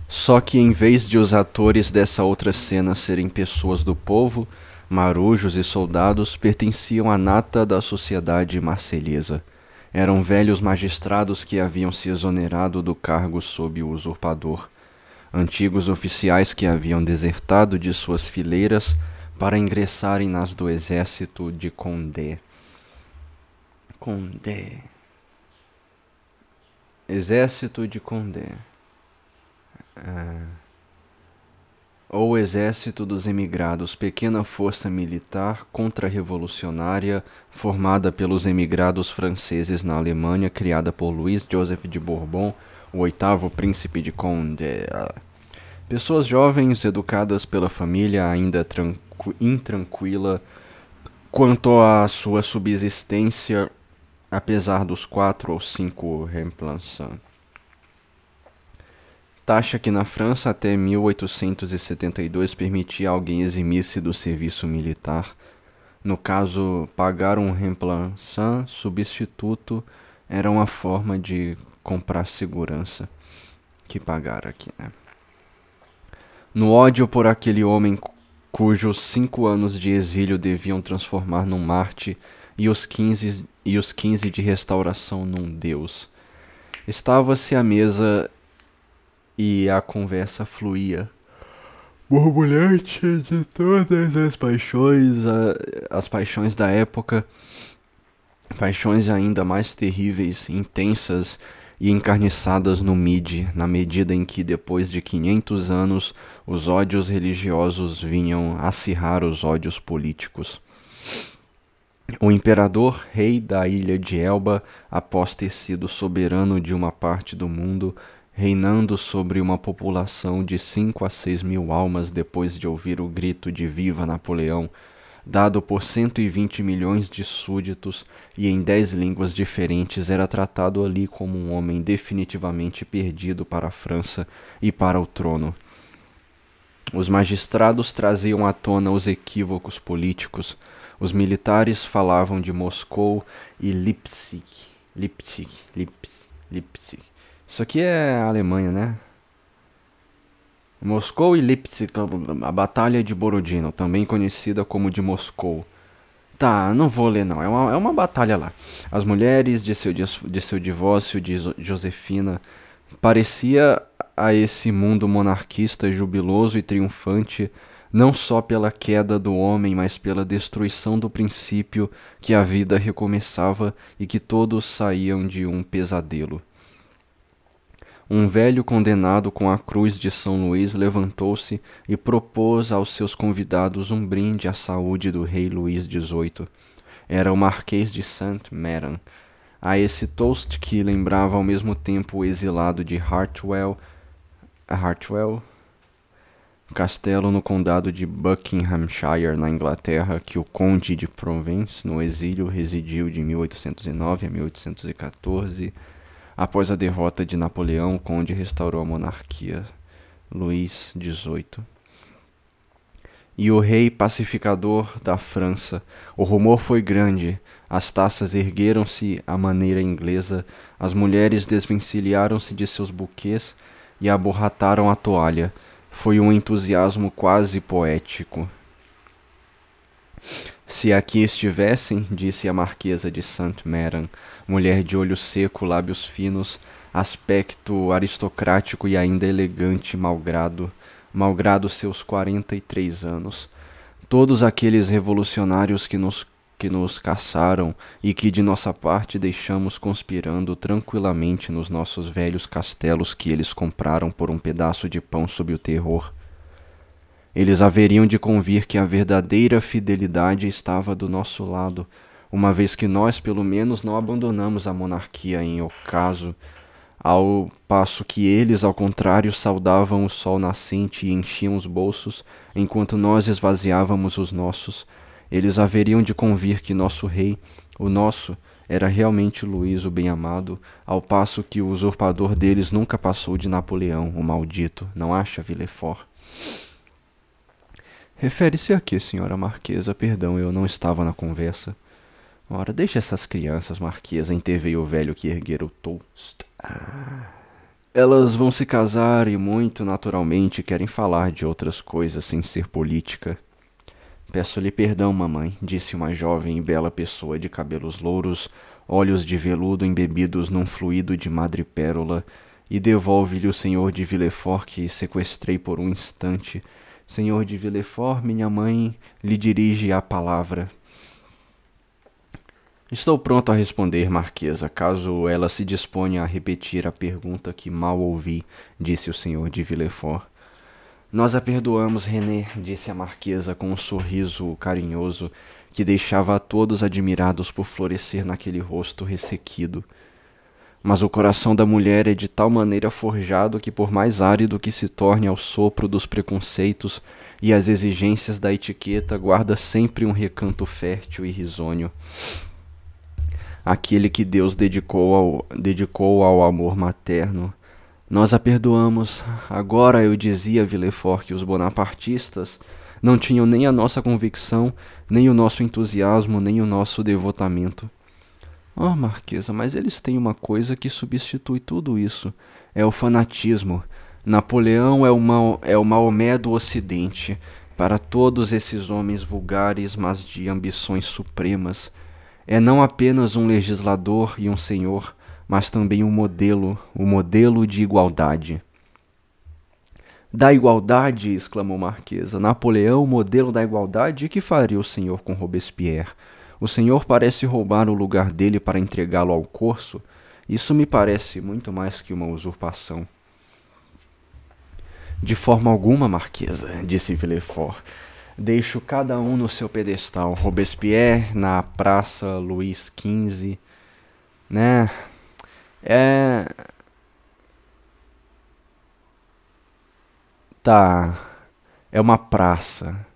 Só que em vez de os atores dessa outra cena serem pessoas do povo, marujos e soldados pertenciam à nata da sociedade marselhesa. Eram velhos magistrados que haviam se exonerado do cargo sob o usurpador, antigos oficiais que haviam desertado de suas fileiras para ingressarem nas do exército de Condé. Condé. Exército de Condé. Ou Exército dos Emigrados, pequena força militar contra-revolucionária formada pelos emigrados franceses na Alemanha, criada por Luís Joseph de Bourbon, o oitavo príncipe de Condé. Pessoas jovens, educadas pela família, ainda intranquila quanto à sua subsistência, apesar dos 4 ou 5 remplaçants. Taxa que na França até 1872 permitia a alguém eximir-se do serviço militar. No caso, pagar um remplaçant substituto era uma forma de comprar segurança. Que pagar aqui, né? No ódio por aquele homem cujos 5 anos de exílio deviam transformar num Marte e os 15 de restauração num Deus. Estava-se à mesa e a conversa fluía, borbulhante de todas as paixões, as paixões da época, paixões ainda mais terríveis, intensas e encarniçadas no Midi, na medida em que, depois de 500 anos, os ódios religiosos vinham acirrar os ódios políticos. O imperador, rei da ilha de Elba, após ter sido soberano de uma parte do mundo, reinando sobre uma população de 5 a 6 mil almas depois de ouvir o grito de Viva Napoleão, dado por 120 milhões de súditos e em 10 línguas diferentes, era tratado ali como um homem definitivamente perdido para a França e para o trono. Os magistrados traziam à tona os equívocos políticos. Os militares falavam de Moscou e Leipzig. Isso aqui é a Alemanha, né? Moscou e Leipzig, a Batalha de Borodino, também conhecida como de Moscou. Tá, não vou ler não, é uma batalha lá. As mulheres de seu divórcio de Josefina. Parecia a esse mundo monarquista jubiloso e triunfante, não só pela queda do homem, mas pela destruição do princípio que a vida recomeçava e que todos saíam de um pesadelo. Um velho condenado com a cruz de São Luís levantou-se e propôs aos seus convidados um brinde à saúde do rei Luís XVIII. Era o Marquês de Saint-Méran. A esse toast, que lembrava ao mesmo tempo o exilado de Hartwell, castelo no condado de Buckinghamshire, na Inglaterra, que o conde de Provence, no exílio, residiu de 1809 a 1814. Após a derrota de Napoleão, o conde restaurou a monarquia. Luís XVIII. E o rei pacificador da França. O rumor foi grande. As taças ergueram-se à maneira inglesa. As mulheres desvencilharam-se de seus buquês e aborrataram a toalha. Foi um entusiasmo quase poético. Se aqui estivessem, disse a marquesa de Saint-Méran, mulher de olho seco, lábios finos, aspecto aristocrático e ainda elegante, malgrado seus 43 anos. Todos aqueles revolucionários que nos caçaram e que de nossa parte deixamos conspirando tranquilamente nos nossos velhos castelos que eles compraram por um pedaço de pão sob o terror. Eles haveriam de convir que a verdadeira fidelidade estava do nosso lado, uma vez que nós, pelo menos, não abandonamos a monarquia em ocaso, ao passo que eles, ao contrário, saudavam o sol nascente e enchiam os bolsos, enquanto nós esvaziávamos os nossos. Eles haveriam de convir que nosso rei, o nosso, era realmente Luís o Bem-Amado, ao passo que o usurpador deles nunca passou de Napoleão, o maldito, não acha, Villefort? Refere-se a quê, senhora Marquesa? Perdão, eu não estava na conversa. Ora, deixe essas crianças, Marquesa, interveio o velho que erguera o toast. Elas vão se casar e muito naturalmente querem falar de outras coisas sem ser política. Peço-lhe perdão, mamãe, disse uma jovem e bela pessoa de cabelos louros, olhos de veludo embebidos num fluido de madrepérola, e devolve-lhe o senhor de Villefort que sequestrei por um instante. Senhor de Villefort, minha mãe lhe dirige a palavra. Estou pronto a responder, Marquesa, caso ela se disponha a repetir a pergunta que mal ouvi, disse o senhor de Villefort. Nós a perdoamos, René, disse a Marquesa com um sorriso carinhoso que deixava a todos admirados por florescer naquele rosto ressequido. Mas o coração da mulher é de tal maneira forjado que, por mais árido que se torne ao sopro dos preconceitos e as exigências da etiqueta, guarda sempre um recanto fértil e risonho. Aquele que Deus dedicou ao amor materno. Nós a perdoamos. Agora eu dizia a Villefort que os bonapartistas não tinham nem a nossa convicção, nem o nosso entusiasmo, nem o nosso devotamento. Oh, Marquesa, mas eles têm uma coisa que substitui tudo isso. É o fanatismo. Napoleão é o Maomé do Ocidente. Para todos esses homens vulgares, mas de ambições supremas. É não apenas um legislador e um senhor, mas também um modelo, o modelo de igualdade. Da igualdade, exclamou Marquesa. Napoleão, o modelo da igualdade, e que faria o senhor com Robespierre? O senhor parece roubar o lugar dele para entregá-lo ao corso. Isso me parece muito mais que uma usurpação. De forma alguma, Marquesa, disse Villefort. Deixo cada um no seu pedestal. Robespierre na Praça Luís XV, né? Tá. É uma praça.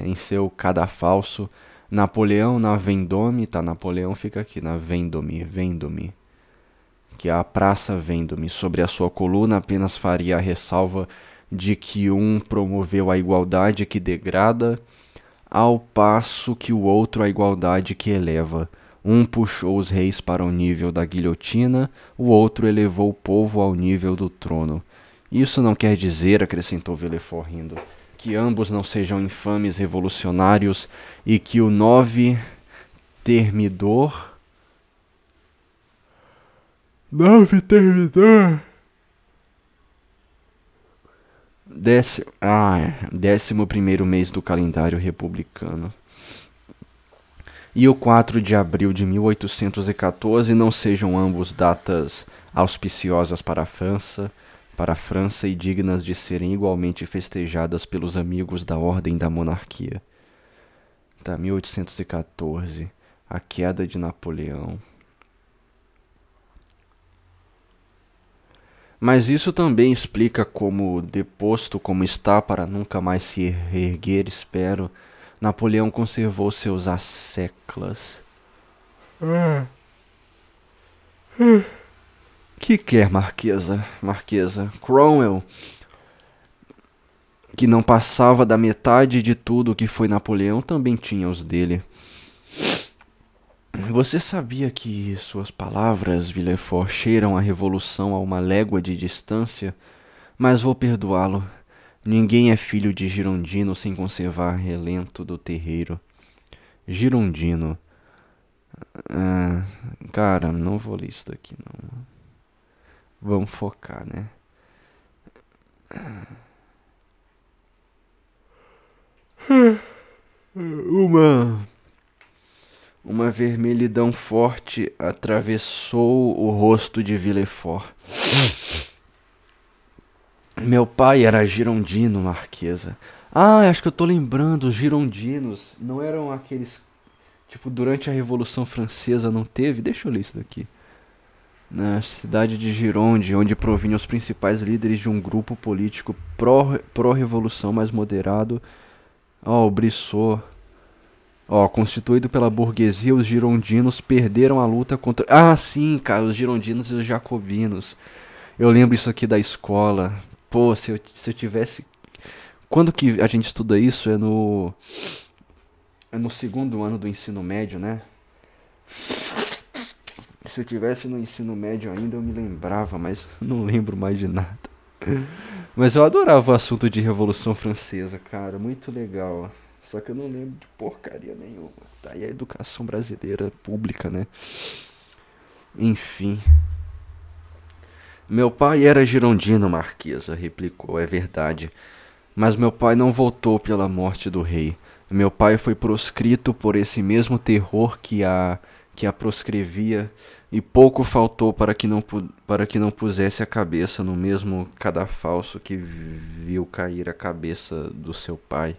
Em seu cadafalso. Napoleão na Vendôme. Tá, Napoleão fica aqui na Vendôme. Que é a Praça Vendôme. Sobre a sua coluna apenas faria a ressalva de que um promoveu a igualdade que degrada, ao passo que o outro a igualdade que eleva. Um puxou os reis para o nível da guilhotina, o outro elevou o povo ao nível do trono. Isso não quer dizer, acrescentou Villefort rindo, que ambos não sejam infames revolucionários e que o Nove Termidor... Décimo primeiro mês do calendário republicano. E o 4 de abril de 1814 não sejam ambos datas auspiciosas para a França e dignas de serem igualmente festejadas pelos amigos da Ordem da Monarquia. Tá, 1814, a queda de Napoleão. Mas isso também explica como, deposto como está para nunca mais se reerguer, espero, Napoleão conservou seus asseclas. Que quer, Marquesa? Cromwell, que não passava da metade de tudo que foi Napoleão, também tinha os dele. Você sabia que suas palavras, Villefort, cheiram a revolução a uma légua de distância? Mas vou perdoá-lo. Ninguém é filho de Girondino sem conservar relento do terreiro. Girondino. Cara, não vou ler isso daqui, não. Vamos focar, né? Uma vermelhidão forte atravessou o rosto de Villefort. Meu pai era girondino, Marquesa. Acho que eu tô lembrando, os girondinos não eram aqueles... Tipo, durante a Revolução Francesa não teve? Deixa eu ler isso daqui. Na cidade de Gironde, onde provinham os principais líderes de um grupo político pró-revolução mais moderado. O Brissot. Constituído pela burguesia, os girondinos perderam a luta contra... Sim, cara, os girondinos e os jacobinos. Eu lembro isso aqui da escola. Pô, se eu tivesse... Quando que a gente estuda isso? É no segundo ano do ensino médio, né? Se Se eu tivesse no ensino médio ainda eu me lembrava, mas não lembro mais de nada. Mas eu adorava o assunto de Revolução Francesa, cara, muito legal. Só que eu não lembro de porcaria nenhuma. Daí a educação brasileira pública, né? Enfim. Meu pai era girondino, Marquesa, replicou, é verdade. Mas meu pai não voltou pela morte do rei. Meu pai foi proscrito por esse mesmo terror que a proscrevia, e pouco faltou para que não pusesse a cabeça no mesmo cadafalso que viu cair a cabeça do seu pai.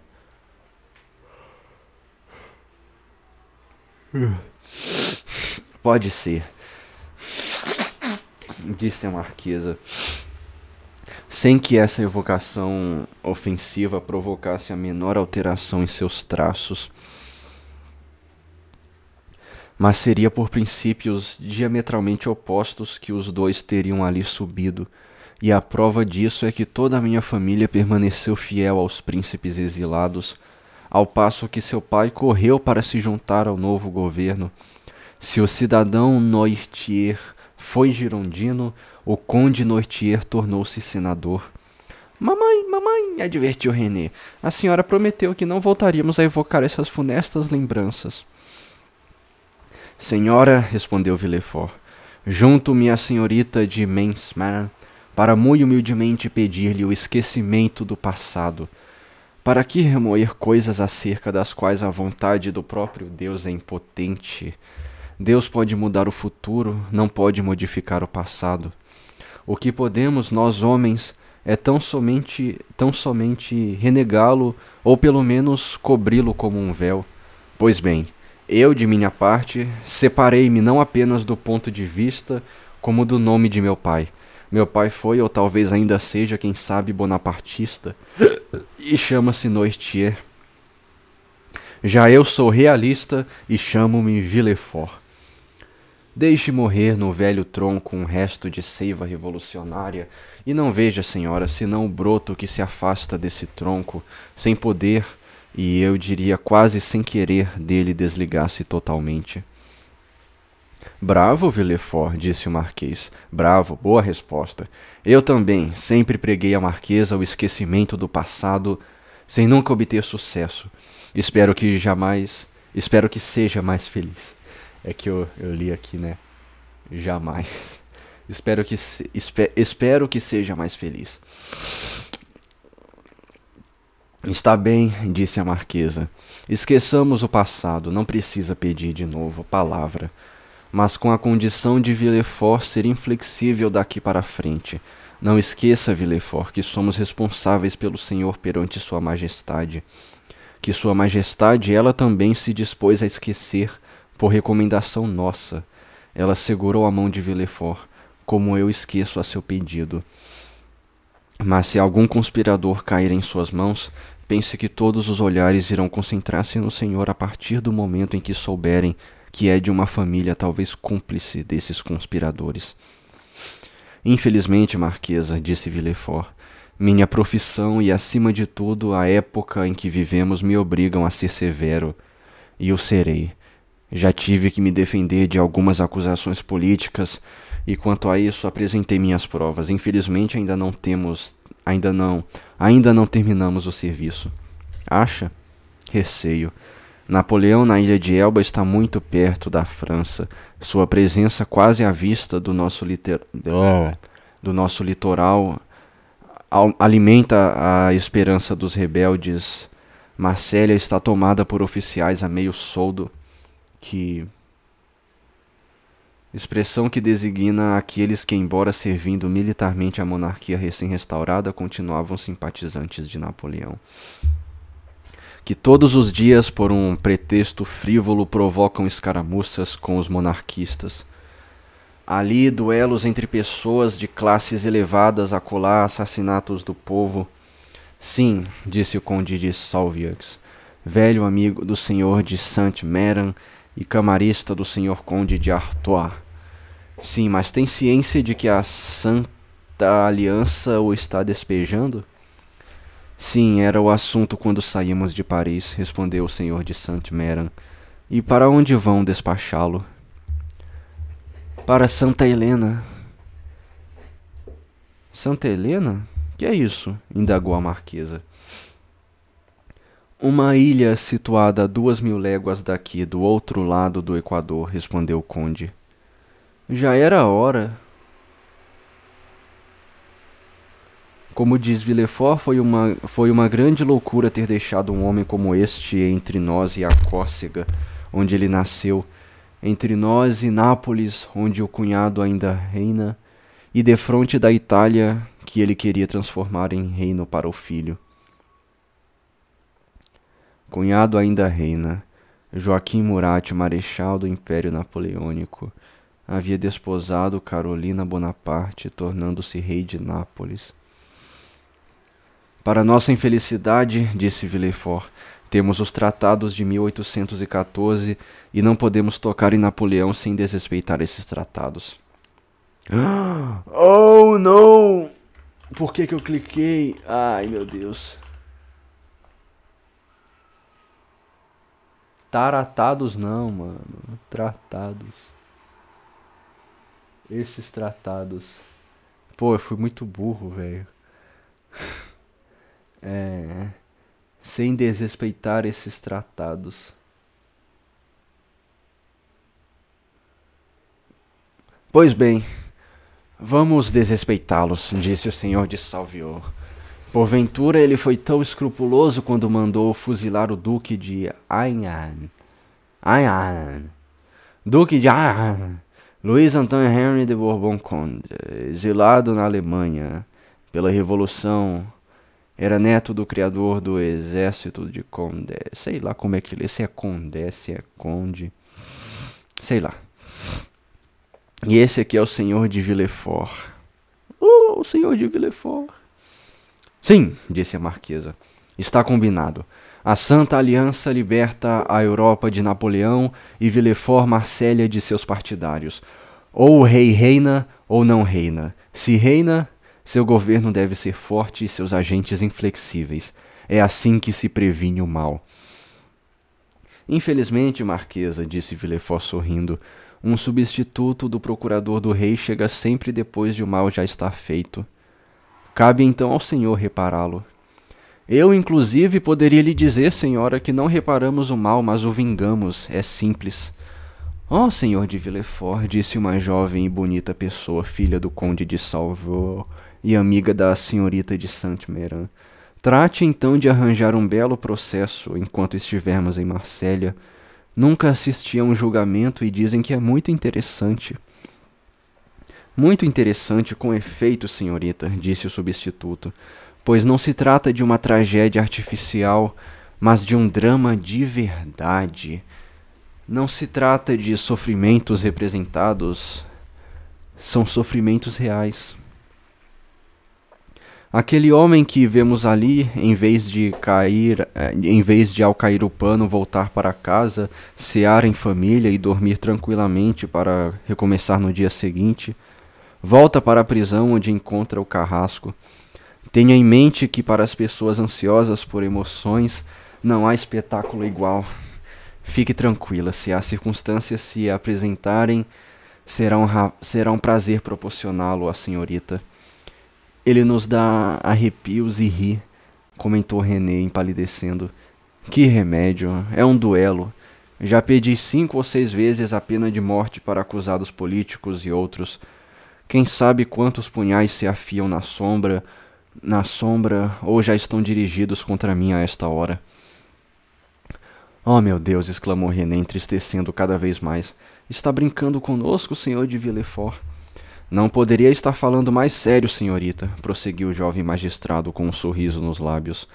Pode ser, disse a marquesa, sem que essa evocação ofensiva provocasse a menor alteração em seus traços. Mas seria por princípios diametralmente opostos que os dois teriam ali subido, e a prova disso é que toda a minha família permaneceu fiel aos príncipes exilados, ao passo que seu pai correu para se juntar ao novo governo. Se o cidadão Noirtier foi girondino, o conde Noirtier tornou-se senador. Mamãe, advertiu René, a senhora prometeu que não voltaríamos a evocar essas funestas lembranças. Senhora, respondeu Villefort, junto-me à senhorita de Mansman para muito humildemente pedir-lhe o esquecimento do passado. Para que remoer coisas acerca das quais a vontade do próprio Deus é impotente? Deus pode mudar o futuro, não pode modificar o passado. O que podemos, nós homens, é tão somente renegá-lo ou pelo menos cobri-lo como um véu. Pois bem, eu, de minha parte, separei-me não apenas do ponto de vista, como do nome de meu pai. Meu pai foi, ou talvez ainda seja, quem sabe, bonapartista, e chama-se Noirtier. Já eu sou realista e chamo-me Villefort. Deixe morrer no velho tronco um resto de seiva revolucionária, e não veja, senhora, senão o broto que se afasta desse tronco, sem poder, e eu diria quase sem querer, dele desligar-se totalmente. Bravo, Villefort, disse o marquês. Bravo, boa resposta. Eu também sempre preguei à marquesa o esquecimento do passado, sem nunca obter sucesso. Espero que seja mais feliz. É que eu li aqui, né? Jamais. Espero que seja mais feliz. Está bem, disse a marquesa. Esqueçamos o passado, não precisa pedir de novo palavra. Mas com a condição de Villefort ser inflexível daqui para frente. Não esqueça, Villefort, que somos responsáveis pelo Senhor perante Sua Majestade. Que Sua Majestade ela também se dispôs a esquecer, por recomendação nossa. Ela segurou a mão de Villefort, como eu esqueço a seu pedido. Mas se algum conspirador cair em suas mãos, pense que todos os olhares irão concentrar-se no Senhor a partir do momento em que souberem que é de uma família talvez cúmplice desses conspiradores. Infelizmente, marquesa, disse Villefort, minha profissão e, acima de tudo, a época em que vivemos me obrigam a ser severo, e o serei. Já tive que me defender de algumas acusações políticas, e quanto a isso apresentei minhas provas. Infelizmente ainda não terminamos o serviço. Acha? Receio. Napoleão na ilha de Elba está muito perto da França. Sua presença quase à vista do nosso litoral alimenta a esperança dos rebeldes. Marsella está tomada por oficiais a meio soldo, expressão que designa aqueles que, embora servindo militarmente a monarquia recém-restaurada, continuavam simpatizantes de Napoleão. Que todos os dias, por um pretexto frívolo, provocam escaramuças com os monarquistas. Ali, duelos entre pessoas de classes elevadas, acolá assassinatos do povo. Sim, disse o conde de Salvieux, velho amigo do senhor de Saint-Méran e camarista do senhor conde de Artois. Sim, mas tem ciência de que a Santa Aliança o está despejando? Sim, era o assunto quando saímos de Paris, respondeu o senhor de Saint-Méran. E para onde vão despachá-lo? Para Santa Helena. Santa Helena? Que é isso? Indagou a marquesa. Uma ilha situada a 2.000 léguas daqui, do outro lado do Equador, respondeu o conde. Já era hora. Como diz Villefort, foi uma grande loucura ter deixado um homem como este entre nós e a Córcega, onde ele nasceu, entre nós e Nápoles, onde o cunhado ainda reina, e defronte da Itália, que ele queria transformar em reino para o filho. Cunhado ainda reina. Joaquim Murat, marechal do Império Napoleônico, havia desposado Carolina Bonaparte, tornando-se rei de Nápoles. Para nossa infelicidade, disse Villefort, temos os tratados de 1814 e não podemos tocar em Napoleão sem desrespeitar esses tratados. Oh, não! Por que eu cliquei? Ai, meu Deus. Tratados não, mano. Tratados. Esses tratados. Pô, eu fui muito burro, velho. Sem desrespeitar esses tratados. Pois bem, vamos desrespeitá-los, disse o senhor de Salvieux. Porventura ele foi tão escrupuloso quando mandou fuzilar o Duque de Anjou. Duque de Anjou, Luís Antônio Henry de Bourbon-Conde, exilado na Alemanha pela Revolução, era neto do criador do exército de Condé. Sei lá como é que lê, se é Condé, se é Conde, sei lá. E esse aqui é o senhor de Villefort. O senhor de Villefort. Sim, disse a marquesa. Está combinado. A Santa Aliança liberta a Europa de Napoleão e Villefort Marsella de seus partidários. Ou o rei reina ou não reina. Se reina, seu governo deve ser forte e seus agentes inflexíveis. É assim que se previne o mal. Infelizmente, marquesa, disse Villefort sorrindo, um substituto do procurador do rei chega sempre depois de o mal já estar feito. Cabe então ao senhor repará-lo. Eu, inclusive, poderia lhe dizer, senhora, que não reparamos o mal, mas o vingamos. É simples. Oh, senhor de Villefort, disse uma jovem e bonita pessoa, filha do conde de Salvieux e amiga da senhorita de Saint-Méran. Trate então de arranjar um belo processo enquanto estivermos em Marsella. Nunca assisti a um julgamento e dizem que é muito interessante. Muito interessante, com efeito, senhorita, disse o substituto, pois não se trata de uma tragédia artificial, mas de um drama de verdade. Não se trata de sofrimentos representados, são sofrimentos reais. Aquele homem que vemos ali, em vez de ao cair o pano voltar para casa, cear em família e dormir tranquilamente para recomeçar no dia seguinte, volta para a prisão onde encontra o carrasco. Tenha em mente que para as pessoas ansiosas por emoções não há espetáculo igual. Fique tranquila, se as circunstâncias se apresentarem, será um prazer proporcioná-lo à senhorita. Ele nos dá arrepios e ri, comentou René, empalidecendo. Que remédio, é um duelo. Já pedi 5 ou 6 vezes a pena de morte para acusados políticos e outros. Quem sabe quantos punhais se afiam na sombra, ou já estão dirigidos contra mim a esta hora. Oh, meu Deus, exclamou René, entristecendo cada vez mais. Está brincando conosco, senhor de Villefort? Não poderia estar falando mais sério, senhorita, prosseguiu o jovem magistrado com um sorriso nos lábios.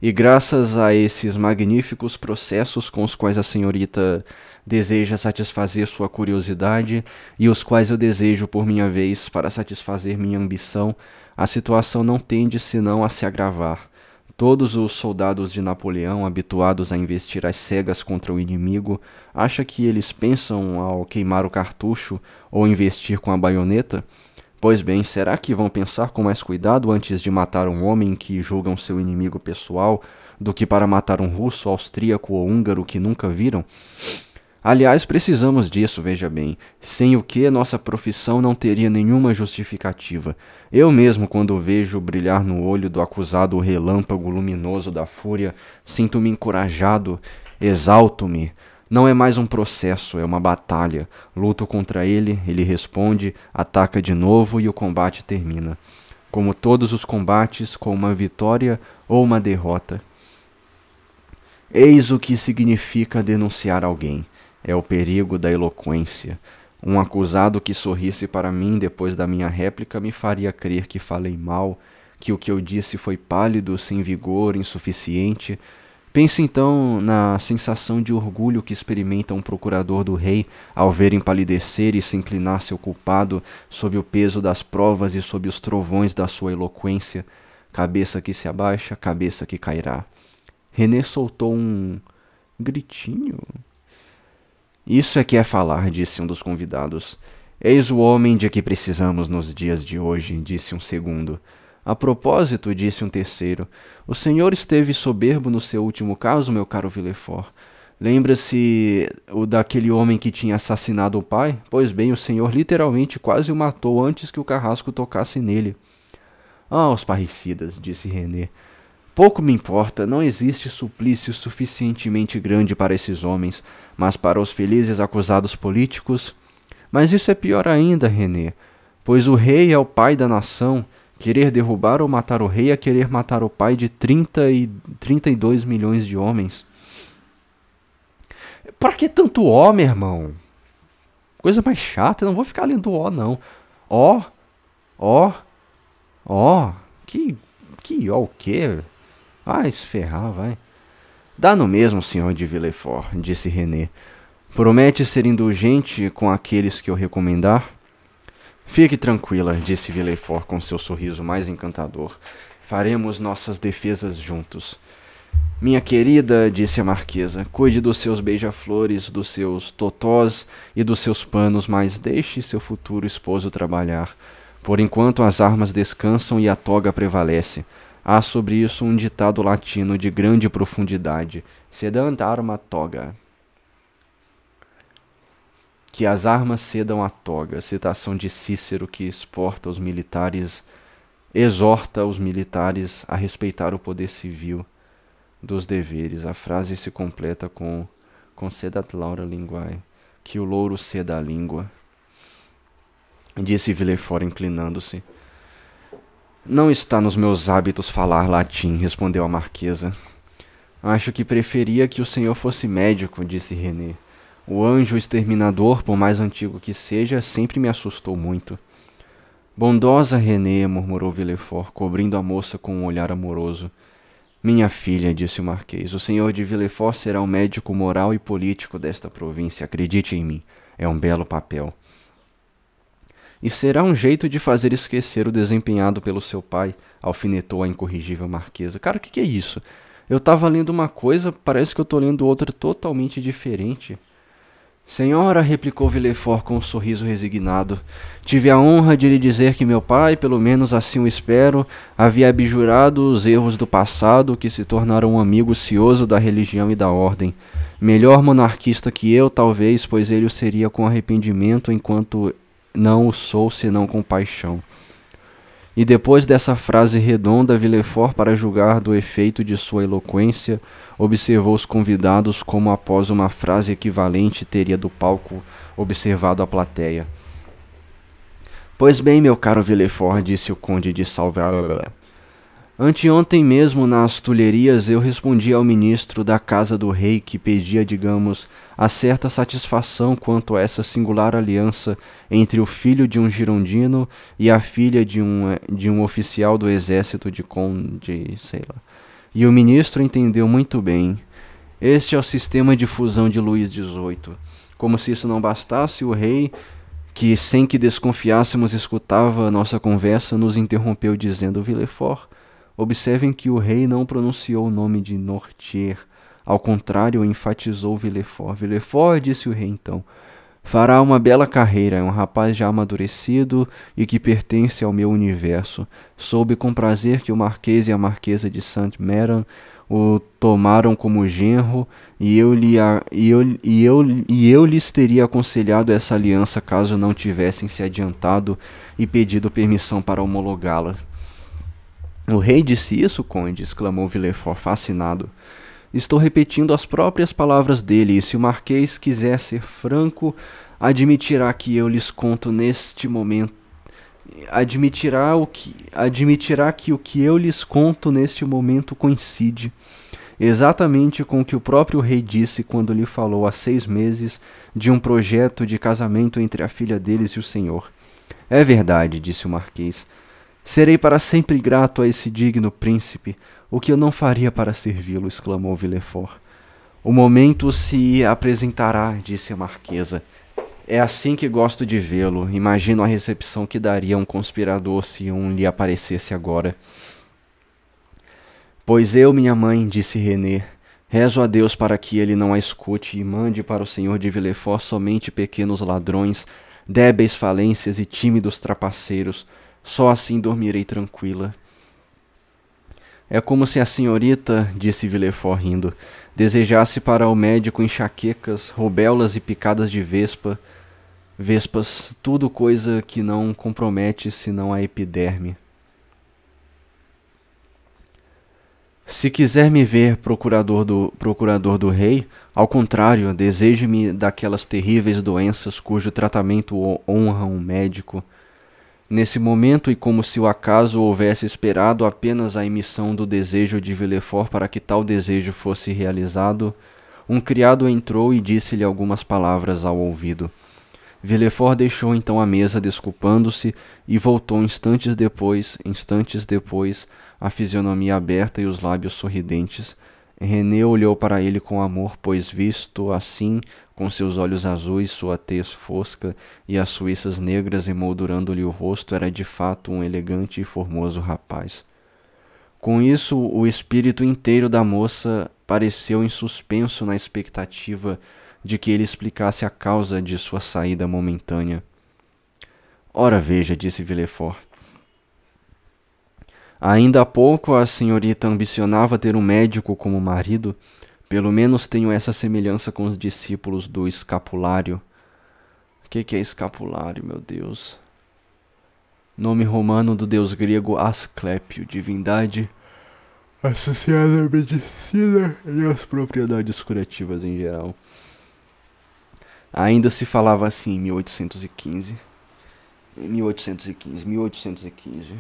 E graças a esses magníficos processos com os quais a senhorita deseja satisfazer sua curiosidade e os quais eu desejo, por minha vez, para satisfazer minha ambição, a situação não tende senão a se agravar. Todos os soldados de Napoleão, habituados a investir às cegas contra o inimigo, acha que eles pensam ao queimar o cartucho ou investir com a baioneta? Pois bem, será que vão pensar com mais cuidado antes de matar um homem que julgam seu inimigo pessoal do que para matar um russo, austríaco ou húngaro que nunca viram? Aliás, precisamos disso, veja bem, sem o que nossa profissão não teria nenhuma justificativa. Eu mesmo, quando vejo brilhar no olho do acusado o relâmpago luminoso da fúria, sinto-me encorajado, exalto-me. Não é mais um processo, é uma batalha. Luto contra ele, ele responde, ataca de novo e o combate termina. Como todos os combates, com uma vitória ou uma derrota. Eis o que significa denunciar alguém. É o perigo da eloquência. Um acusado que sorrisse para mim depois da minha réplica me faria crer que falei mal, que o que eu disse foi pálido, sem vigor, insuficiente. Pense então na sensação de orgulho que experimenta um procurador do rei ao ver empalidecer e se inclinar seu culpado sob o peso das provas e sob os trovões da sua eloquência. Cabeça que se abaixa, cabeça que cairá. René soltou um gritinho. Isso é que é falar, disse um dos convidados. Eis o homem de que precisamos nos dias de hoje, disse um segundo. A propósito, disse um terceiro, o senhor esteve soberbo no seu último caso, meu caro Villefort. Lembra-se o daquele homem que tinha assassinado o pai? Pois bem, o senhor literalmente quase o matou antes que o carrasco tocasse nele. Ah, os parricidas, disse René. Pouco me importa, não existe suplício suficientemente grande para esses homens, mas para os felizes acusados políticos... Mas isso é pior ainda, René, pois o rei é o pai da nação. Querer derrubar ou matar o rei é querer matar o pai de 32 milhões de homens. Pra que tanto ó, meu irmão? Coisa mais chata, eu não vou ficar lendo ó, não. Ó, ó, ó, que ó o quê? Vai se ferrar, vai. Dá no mesmo, senhor de Villefort, disse René. Promete ser indulgente com aqueles que eu recomendar? Fique tranquila, disse Villefort com seu sorriso mais encantador. Faremos nossas defesas juntos. Minha querida, disse a marquesa, cuide dos seus beija-flores, dos seus totós e dos seus panos, mas deixe seu futuro esposo trabalhar. Por enquanto as armas descansam e a toga prevalece. Há sobre isso um ditado latino de grande profundidade, sedant arma toga. Que as armas cedam à toga, citação de Cícero que exorta os militares a respeitar o poder civil dos deveres. A frase se completa com sedat laura linguae, que o louro ceda a língua. Disse Villefort inclinando-se. Não está nos meus hábitos falar latim, respondeu a marquesa. Acho que preferia que o senhor fosse médico, disse René. O anjo exterminador, por mais antigo que seja, sempre me assustou muito. Bondosa René, murmurou Villefort, cobrindo a moça com um olhar amoroso. Minha filha, disse o marquês, o senhor de Villefort será o médico moral e político desta província, acredite em mim. É um belo papel. E será um jeito de fazer esquecer o desempenhado pelo seu pai, alfinetou a incorrigível marquesa. Cara, o que é isso? Eu estava lendo uma coisa, parece que eu estou lendo outra totalmente diferente. Senhora, replicou Villefort com um sorriso resignado, tive a honra de lhe dizer que meu pai, pelo menos assim o espero, havia abjurado os erros do passado que se tornaram um amigo cioso da religião e da ordem. Melhor monarquista que eu, talvez, pois ele o seria com arrependimento, enquanto não o sou senão com paixão. E depois dessa frase redonda, Villefort, para julgar do efeito de sua eloquência, observou os convidados como após uma frase equivalente teria do palco observado a plateia. Pois bem, meu caro Villefort, disse o conde de Salvador. Anteontem mesmo, nas Tulherias, eu respondi ao ministro da casa do rei que pedia, digamos, a certa satisfação quanto a essa singular aliança entre o filho de um girondino e a filha de um oficial do exército de conde, sei lá. E o ministro entendeu muito bem. Este é o sistema de fusão de Luís XVIII. Como se isso não bastasse, o rei, que sem que desconfiássemos escutava nossa conversa, nos interrompeu dizendo: Villefort, observem que o rei não pronunciou o nome de Noirtier. Ao contrário, enfatizou Villefort. Villefort, disse o rei então, fará uma bela carreira, é um rapaz já amadurecido e que pertence ao meu universo. Soube com prazer que o marquês e a marquesa de Saint-Méran o tomaram como genro, e eu lhes teria aconselhado essa aliança caso não tivessem se adiantado e pedido permissão para homologá-la. O rei disse isso, conde? Exclamou Villefort, fascinado. Estou repetindo as próprias palavras dele, e se o marquês quiser ser franco, admitirá que eu lhes conto neste momento. Admitirá que o que eu lhes conto neste momento coincide exatamente com o que o próprio rei disse quando lhe falou há 6 meses de um projeto de casamento entre a filha deles e o senhor. É verdade, disse o marquês. Serei para sempre grato a esse digno príncipe. O que eu não faria para servi-lo? Exclamou Villefort. O momento se apresentará, disse a marquesa. É assim que gosto de vê-lo. Imagino a recepção que daria um conspirador se um lhe aparecesse agora. Pois eu, minha mãe, disse René, rezo a Deus para que ele não a escute e mande para o senhor de Villefort somente pequenos ladrões, débeis falências e tímidos trapaceiros. Só assim dormirei tranquila. É como se a senhorita, disse Villefort rindo, desejasse para o médico enxaquecas, rubéolas e picadas de vespas, tudo coisa que não compromete senão a epiderme. Se quiser me ver procurador do rei, ao contrário, deseje-me daquelas terríveis doenças cujo tratamento honra um médico. Nesse momento, e como se o acaso houvesse esperado apenas a emissão do desejo de Villefort para que tal desejo fosse realizado, um criado entrou e disse-lhe algumas palavras ao ouvido. Villefort deixou então a mesa desculpando-se e voltou instantes depois, a fisionomia aberta e os lábios sorridentes. René olhou para ele com amor, pois visto assim, com seus olhos azuis, sua tez fosca e as suíças negras emoldurando-lhe o rosto, era de fato um elegante e formoso rapaz. Com isso, o espírito inteiro da moça pareceu em suspenso na expectativa de que ele explicasse a causa de sua saída momentânea. Ora veja, disse Villefort. Ainda há pouco a senhorita ambicionava ter um médico como marido. Pelo menos tenho essa semelhança com os discípulos do escapulário. O que é escapulário, meu Deus? Nome romano do deus grego Asclépio, divindade associada à medicina e às propriedades curativas em geral. Ainda se falava assim em 1815. 1815.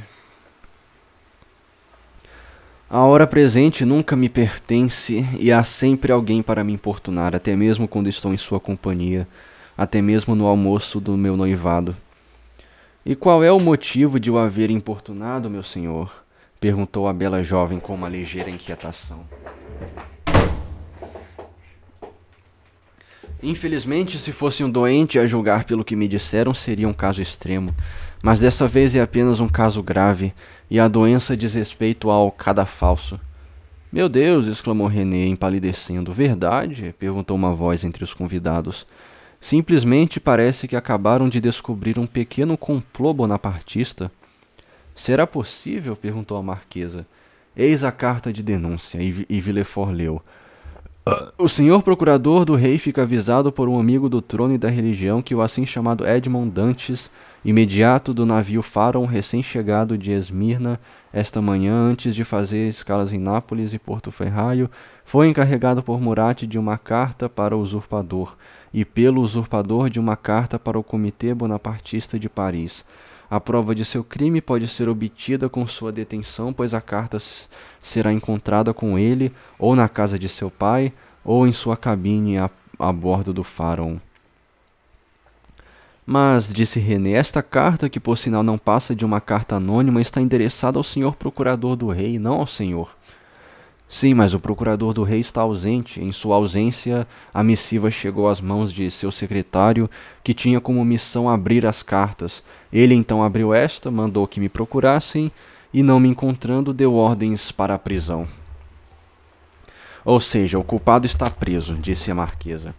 A hora presente nunca me pertence e há sempre alguém para me importunar, até mesmo quando estou em sua companhia, até mesmo no almoço do meu noivado. E qual é o motivo de o haver importunado, meu senhor? Perguntou a bela jovem com uma ligeira inquietação. Infelizmente, se fosse um doente, a julgar pelo que me disseram, seria um caso extremo. Mas dessa vez é apenas um caso grave, e a doença diz respeito ao cadafalso. Meu Deus! Exclamou René, empalidecendo. Verdade? Perguntou uma voz entre os convidados. Simplesmente parece que acabaram de descobrir um pequeno complô bonapartista. Será possível? Perguntou a marquesa. Eis a carta de denúncia, e Villefort leu. O senhor procurador do rei fica avisado por um amigo do trono e da religião que o assim chamado Edmond Dantes, imediato do navio Pharaon, recém-chegado de Esmirna, esta manhã, antes de fazer escalas em Nápoles e Porto Ferraio, foi encarregado por Murat de uma carta para o usurpador, e pelo usurpador de uma carta para o Comitê Bonapartista de Paris. A prova de seu crime pode ser obtida com sua detenção, pois a carta será encontrada com ele, ou na casa de seu pai, ou em sua cabine a bordo do Pharaon. Mas, disse René, esta carta, que por sinal não passa de uma carta anônima, está endereçada ao senhor procurador do rei, não ao senhor. Sim, mas o procurador do rei está ausente. Em sua ausência, a missiva chegou às mãos de seu secretário, que tinha como missão abrir as cartas. Ele então abriu esta, mandou que me procurassem, e não me encontrando, deu ordens para a prisão. Ou seja, o culpado está preso, disse a marquesa.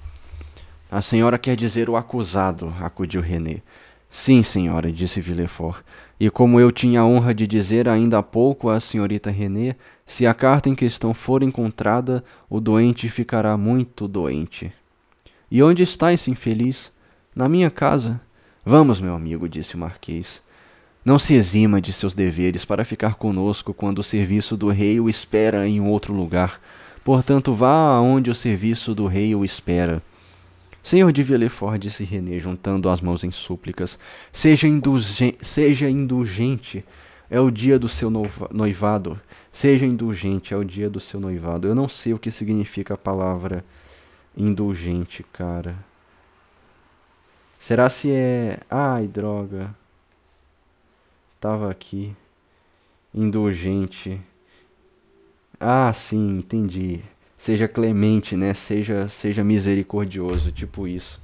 A senhora quer dizer o acusado, acudiu René. Sim, senhora, disse Villefort. E como eu tinha a honra de dizer ainda há pouco à senhorita René, se a carta em questão for encontrada, o doente ficará muito doente. E onde está esse infeliz? Na minha casa. Vamos, meu amigo, disse o marquês. Não se exima de seus deveres para ficar conosco quando o serviço do rei o espera em outro lugar. Portanto, vá aonde o serviço do rei o espera. Senhor de Villefort, disse René, juntando as mãos em súplicas, seja indulgente, é o dia do seu noivado. Seja indulgente, é o dia do seu noivado. Eu não sei o que significa a palavra indulgente, cara. Será se é... Ai, droga. Tava aqui. Indulgente. Ah, sim, entendi. Seja clemente, né? Seja misericordioso, tipo isso.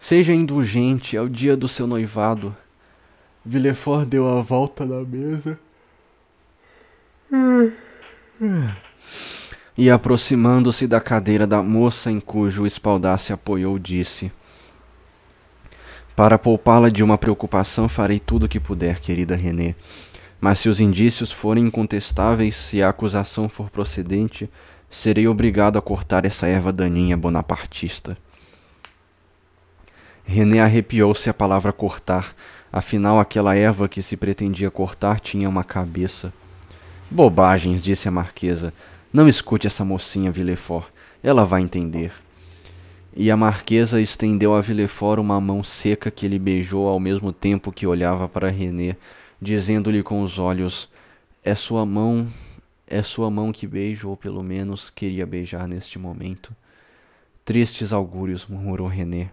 Seja indulgente, é o dia do seu noivado. Villefort deu a volta na mesa e, aproximando-se da cadeira da moça em cujo espaldar se apoiou, disse: Para poupá-la de uma preocupação, farei tudo o que puder, querida René. Mas se os indícios forem incontestáveis, se a acusação for procedente, serei obrigado a cortar essa erva daninha bonapartista. René arrepiou-se à palavra cortar. Afinal, aquela erva que se pretendia cortar tinha uma cabeça. Bobagens, disse a marquesa. Não escute essa mocinha, Villefort. Ela vai entender. E a marquesa estendeu a Villefort uma mão seca que ele beijou ao mesmo tempo que olhava para René, dizendo-lhe com os olhos: é sua mão que beijo, ou pelo menos queria beijar neste momento. Tristes augúrios, murmurou René.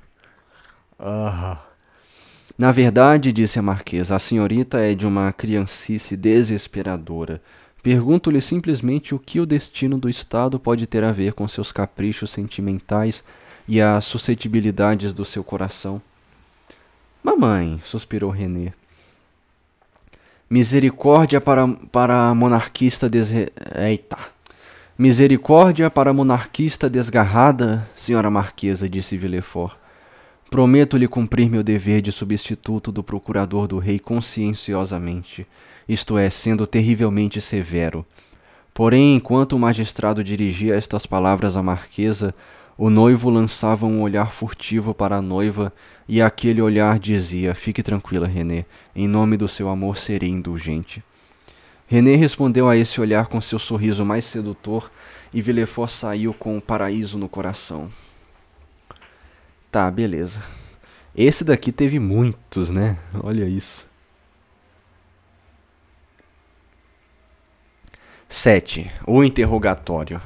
Na verdade, disse a marquesa, a senhorita é de uma criancice desesperadora. Pergunto-lhe simplesmente o que o destino do Estado pode ter a ver com seus caprichos sentimentais e as suscetibilidades do seu coração. Mamãe, suspirou René. Misericórdia para a monarquista Misericórdia para a monarquista desgarrada, senhora marquesa, disse Villefort. Prometo-lhe cumprir meu dever de substituto do procurador do rei conscienciosamente, isto é, sendo terrivelmente severo. Porém, enquanto o magistrado dirigia estas palavras à marquesa, o noivo lançava um olhar furtivo para a noiva, e aquele olhar dizia: fique tranquila, René, em nome do seu amor serei indulgente. René respondeu a esse olhar com seu sorriso mais sedutor, e Villefort saiu com o paraíso no coração. Tá, beleza. Esse daqui teve muitos, né? Olha isso. 7. O interrogatório.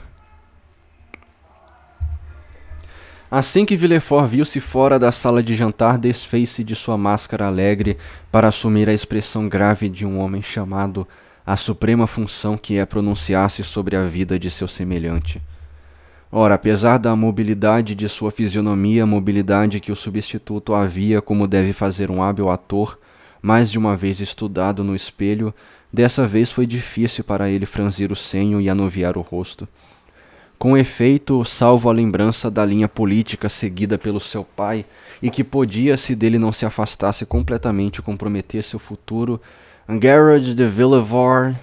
Assim que Villefort viu-se fora da sala de jantar, desfez-se de sua máscara alegre para assumir a expressão grave de um homem chamado à suprema função que é pronunciar-se sobre a vida de seu semelhante. Ora, apesar da mobilidade de sua fisionomia, mobilidade que o substituto havia, como deve fazer um hábil ator, mais de uma vez estudado no espelho, dessa vez foi difícil para ele franzir o senho e anuviar o rosto. Com efeito, salvo a lembrança da linha política seguida pelo seu pai, e que podia, se dele não se afastasse completamente, comprometer seu futuro, Gerard de Villefort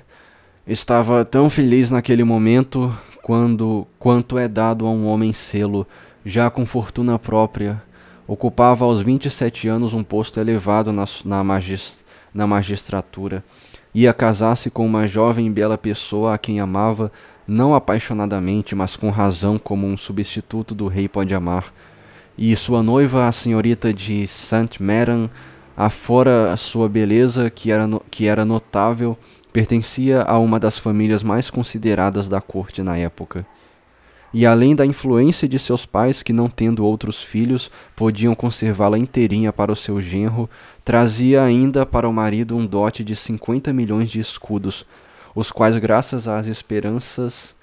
estava tão feliz naquele momento quanto é dado a um homem sê-lo, já com fortuna própria. Ocupava aos 27 anos um posto elevado na magistratura. Ia casar-se com uma jovem e bela pessoa a quem amava, não apaixonadamente, mas com razão, como um substituto do rei pode amar. E sua noiva, a senhorita de Saint-Méran, afora sua beleza, que era notável, pertencia a uma das famílias mais consideradas da corte na época. E além da influência de seus pais, que não tendo outros filhos, podiam conservá-la inteirinha para o seu genro, trazia ainda para o marido um dote de 50 milhões de escudos, os quais, graças às esperanças,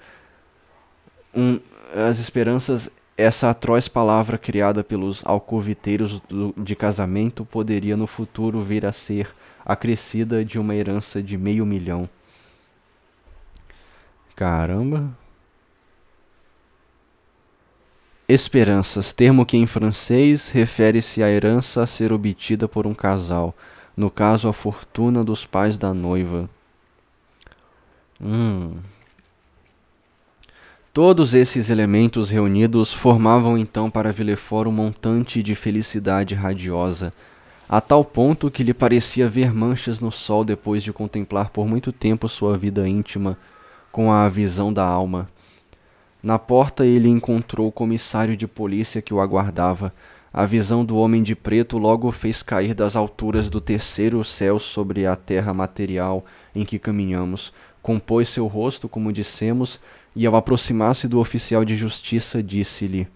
essa atroz palavra criada pelos alcoviteiros de casamento poderia no futuro vir a ser acrescida de uma herança de 500 mil. Caramba! Esperanças, termo que em francês refere-se à herança a ser obtida por um casal, no caso a fortuna dos pais da noiva. Todos esses elementos reunidos formavam então para Villefort um montante de felicidade radiosa, a tal ponto que lhe parecia ver manchas no sol depois de contemplar por muito tempo sua vida íntima com a visão da alma. Na porta ele encontrou o comissário de polícia que o aguardava. A visão do homem de preto logo o fez cair das alturas do terceiro céu sobre a terra material em que caminhamos. Compôs seu rosto, como dissemos, e ao aproximar-se do oficial de justiça, disse-lhe: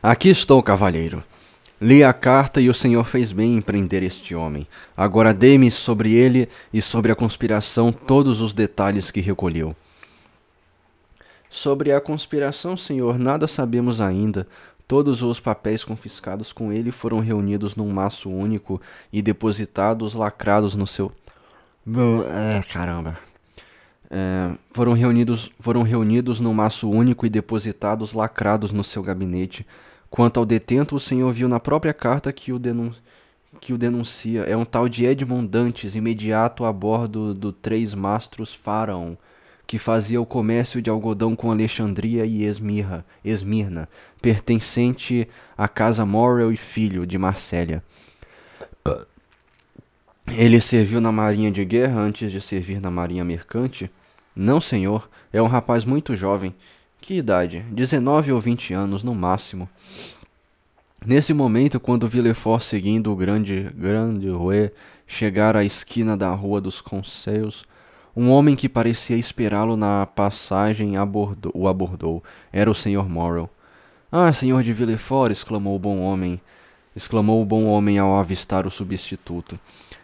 Aqui estou, cavalheiro. Li a carta e o senhor fez bem em prender este homem. Agora dê-me sobre ele e sobre a conspiração todos os detalhes que recolheu. Sobre a conspiração, senhor, nada sabemos ainda. Todos os papéis confiscados com ele foram reunidos num maço único e depositados lacrados no seu... Caramba. Foram reunidos num maço único e depositados lacrados no seu gabinete. Quanto ao detento, o senhor viu na própria carta que o denuncia. É um tal de Edmond Dantes, imediato a bordo do Três Mastros Faraon, que fazia o comércio de algodão com Alexandria e Esmirna, pertencente à casa Morrel e Filho, de Marsella. Ele serviu na marinha de guerra antes de servir na marinha mercante? Não, senhor. É um rapaz muito jovem. Que idade? 19 ou 20 anos, no máximo. Nesse momento, quando Villefort, seguindo o grande rue, chegara à esquina da Rua dos Conselhos, um homem que parecia esperá-lo na passagem o abordou. Era o Sr. Morrel. Ah, senhor de Villefort! Exclamou o bom homem ao avistar o substituto.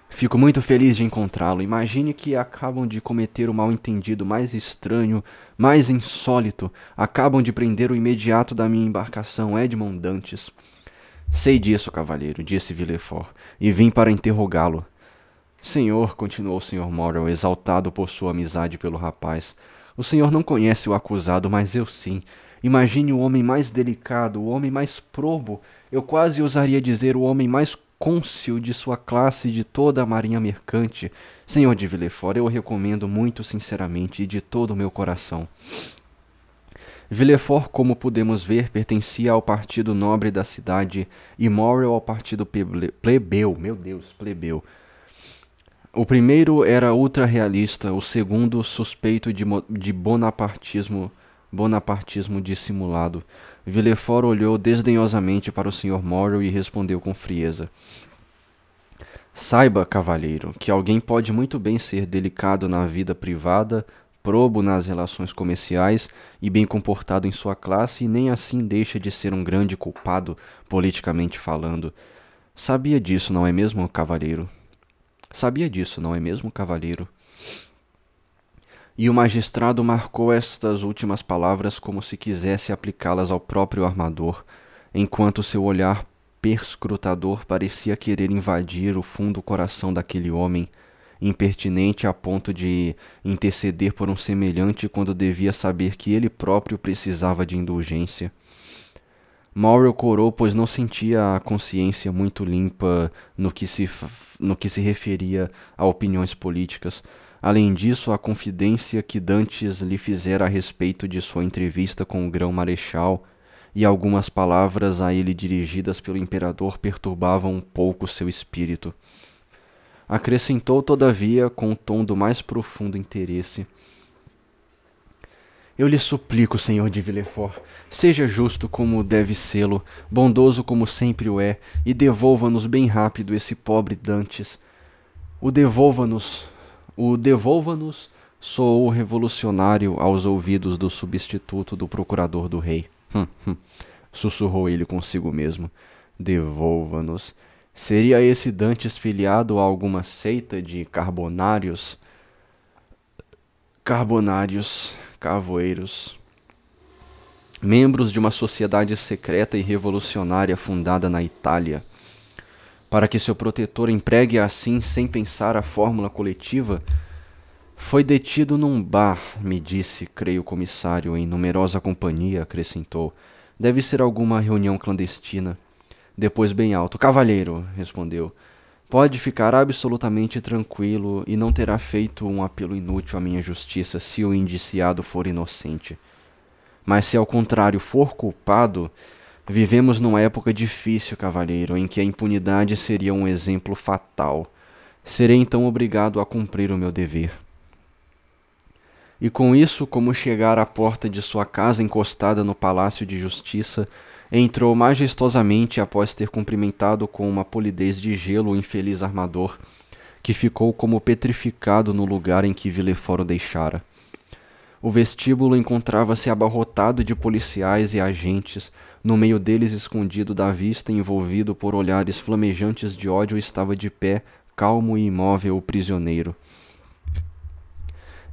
Fico muito feliz de encontrá-lo. Imagine que acabam de cometer o mal-entendido mais estranho, mais insólito. Acabam de prender o imediato da minha embarcação, Edmond Dantes. Sei disso, cavalheiro, disse Villefort, e vim para interrogá-lo. Senhor, continuou o Sr. Morrel, exaltado por sua amizade pelo rapaz, o senhor não conhece o acusado, mas eu sim. Imagine o homem mais delicado, o homem mais probo, eu quase ousaria dizer o homem mais cônsul de sua classe e de toda a marinha mercante. Senhor de Villefort, eu o recomendo muito sinceramente e de todo o meu coração. Villefort, como podemos ver, pertencia ao partido nobre da cidade e Morrel ao partido plebeu. O primeiro era ultra-realista, o segundo suspeito de bonapartismo dissimulado. Villefort olhou desdenhosamente para o Sr. Morrel e respondeu com frieza. Saiba, cavalheiro, que alguém pode muito bem ser delicado na vida privada, probo nas relações comerciais e bem comportado em sua classe e nem assim deixa de ser um grande culpado, politicamente falando. Sabia disso, não é mesmo, cavalheiro? E o magistrado marcou estas últimas palavras como se quisesse aplicá-las ao próprio armador, enquanto seu olhar perscrutador parecia querer invadir o fundo coração daquele homem, impertinente a ponto de interceder por um semelhante quando devia saber que ele próprio precisava de indulgência. Morrel corou, pois não sentia a consciência muito limpa no que se referia a opiniões políticas. Além disso, a confidência que Dantes lhe fizera a respeito de sua entrevista com o grão-marechal e algumas palavras a ele dirigidas pelo imperador perturbavam um pouco seu espírito. Acrescentou, todavia, com o tom do mais profundo interesse. Eu lhe suplico, senhor de Villefort, seja justo como deve sê-lo, bondoso como sempre o é, e devolva-nos bem rápido esse pobre Dantes. O devolva-nos soou revolucionário aos ouvidos do substituto do procurador do rei. Sussurrou ele consigo mesmo. Devolva-nos. Seria esse Dantes filiado a alguma seita de carbonários? Cavoeiros. membros de uma sociedade secreta e revolucionária fundada na Itália. Para que seu protetor empregue assim, sem pensar, a fórmula coletiva, foi detido num bar, me disse, creio, o comissário, em numerosa companhia, acrescentou. Deve ser alguma reunião clandestina. Depois, bem alto, cavalheiro, respondeu. Pode ficar absolutamente tranquilo e não terá feito um apelo inútil à minha justiça se o indiciado for inocente. Mas se ao contrário for culpado, vivemos numa época difícil, cavalheiro, em que a impunidade seria um exemplo fatal. Serei então obrigado a cumprir o meu dever. E com isso, como chegar à porta de sua casa encostada no Palácio de Justiça, entrou majestosamente após ter cumprimentado com uma polidez de gelo o infeliz armador, que ficou como petrificado no lugar em que Villefort o deixara. O vestíbulo encontrava-se abarrotado de policiais e agentes. No meio deles, escondido da vista, envolvido por olhares flamejantes de ódio, estava de pé, calmo e imóvel, o prisioneiro.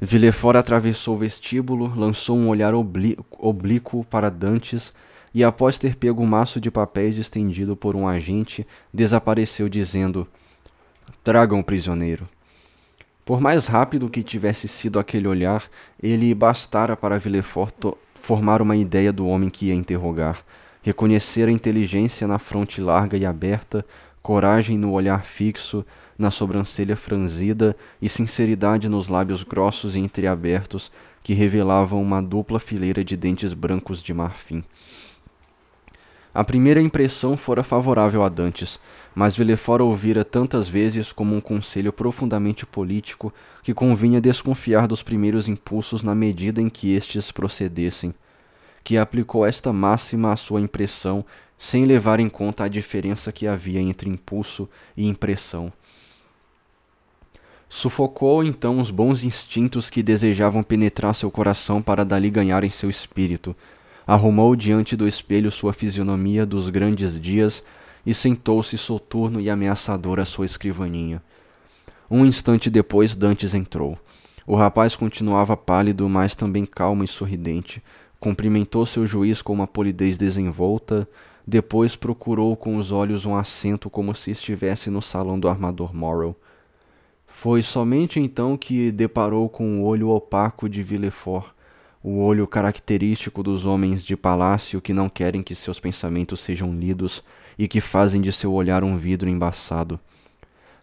Villefort atravessou o vestíbulo, lançou um olhar oblíquo para Dantes e, após ter pego um maço de papéis estendido por um agente, desapareceu dizendo: "Tragam o prisioneiro." Por mais rápido que tivesse sido aquele olhar, ele bastara para Villefort formar uma ideia do homem que ia interrogar, reconhecer a inteligência na fronte larga e aberta, coragem no olhar fixo, na sobrancelha franzida e sinceridade nos lábios grossos e entreabertos que revelavam uma dupla fileira de dentes brancos de marfim. A primeira impressão fora favorável a Dantes, mas Villefort ouvira tantas vezes como um conselho profundamente político que convinha desconfiar dos primeiros impulsos na medida em que estes procedessem, que aplicou esta máxima à sua impressão sem levar em conta a diferença que havia entre impulso e impressão. Sufocou então os bons instintos que desejavam penetrar seu coração para dali ganharem seu espírito. Arrumou diante do espelho sua fisionomia dos grandes dias e sentou-se soturno e ameaçador à sua escrivaninha. Um instante depois, Dantes entrou. O rapaz continuava pálido, mas também calmo e sorridente. Cumprimentou seu juiz com uma polidez desenvolta, depois procurou com os olhos um assento como se estivesse no salão do armador Morrow. Foi somente então que deparou com o olho opaco de Villefort, o olho característico dos homens de palácio que não querem que seus pensamentos sejam lidos e que fazem de seu olhar um vidro embaçado.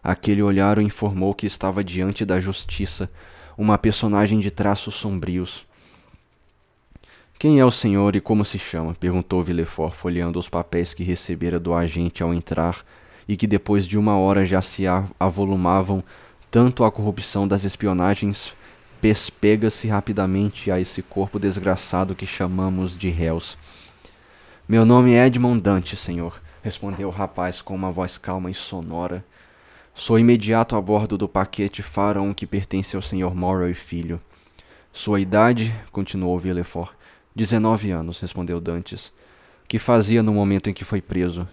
Aquele olhar o informou que estava diante da justiça, uma personagem de traços sombrios. "Quem é o senhor e como se chama?" perguntou Villefort, folheando os papéis que recebera do agente ao entrar e que depois de uma hora já se avolumavam. Tanto a corrupção das espionagens pega-se rapidamente a esse corpo desgraçado que chamamos de réus. "Meu nome é Edmond Dantes, senhor", respondeu o rapaz com uma voz calma e sonora. "Sou imediato a bordo do paquete Pharaon que pertence ao senhor Morrow e filho." "Sua idade?" continuou Villefort. 19 anos, respondeu Dantes. "Que fazia no momento em que foi preso?"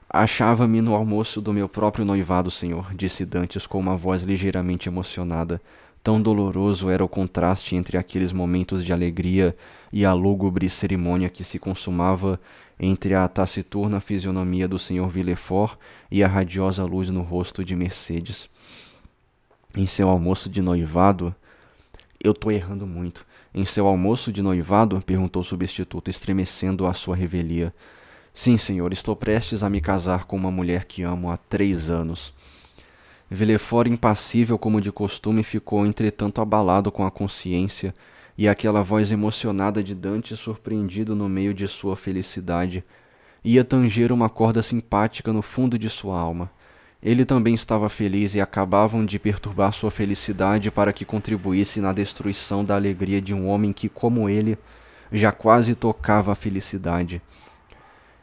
"Achava-me no almoço do meu próprio noivado, senhor", disse Dantes com uma voz ligeiramente emocionada. Tão doloroso era o contraste entre aqueles momentos de alegria e a lúgubre cerimônia que se consumava entre a taciturna fisionomia do senhor Villefort e a radiosa luz no rosto de Mercedes. "Em seu almoço de noivado?" "Eu tô errando muito." "Em seu almoço de noivado?" perguntou o substituto, estremecendo à sua revelia. "Sim, senhor, estou prestes a me casar com uma mulher que amo há 3 anos. Villefort, impassível como de costume, ficou entretanto abalado com a consciência e aquela voz emocionada de Dante, surpreendido no meio de sua felicidade, ia tanger uma corda simpática no fundo de sua alma. Ele também estava feliz e acabavam de perturbar sua felicidade para que contribuísse na destruição da alegria de um homem que, como ele, já quase tocava a felicidade.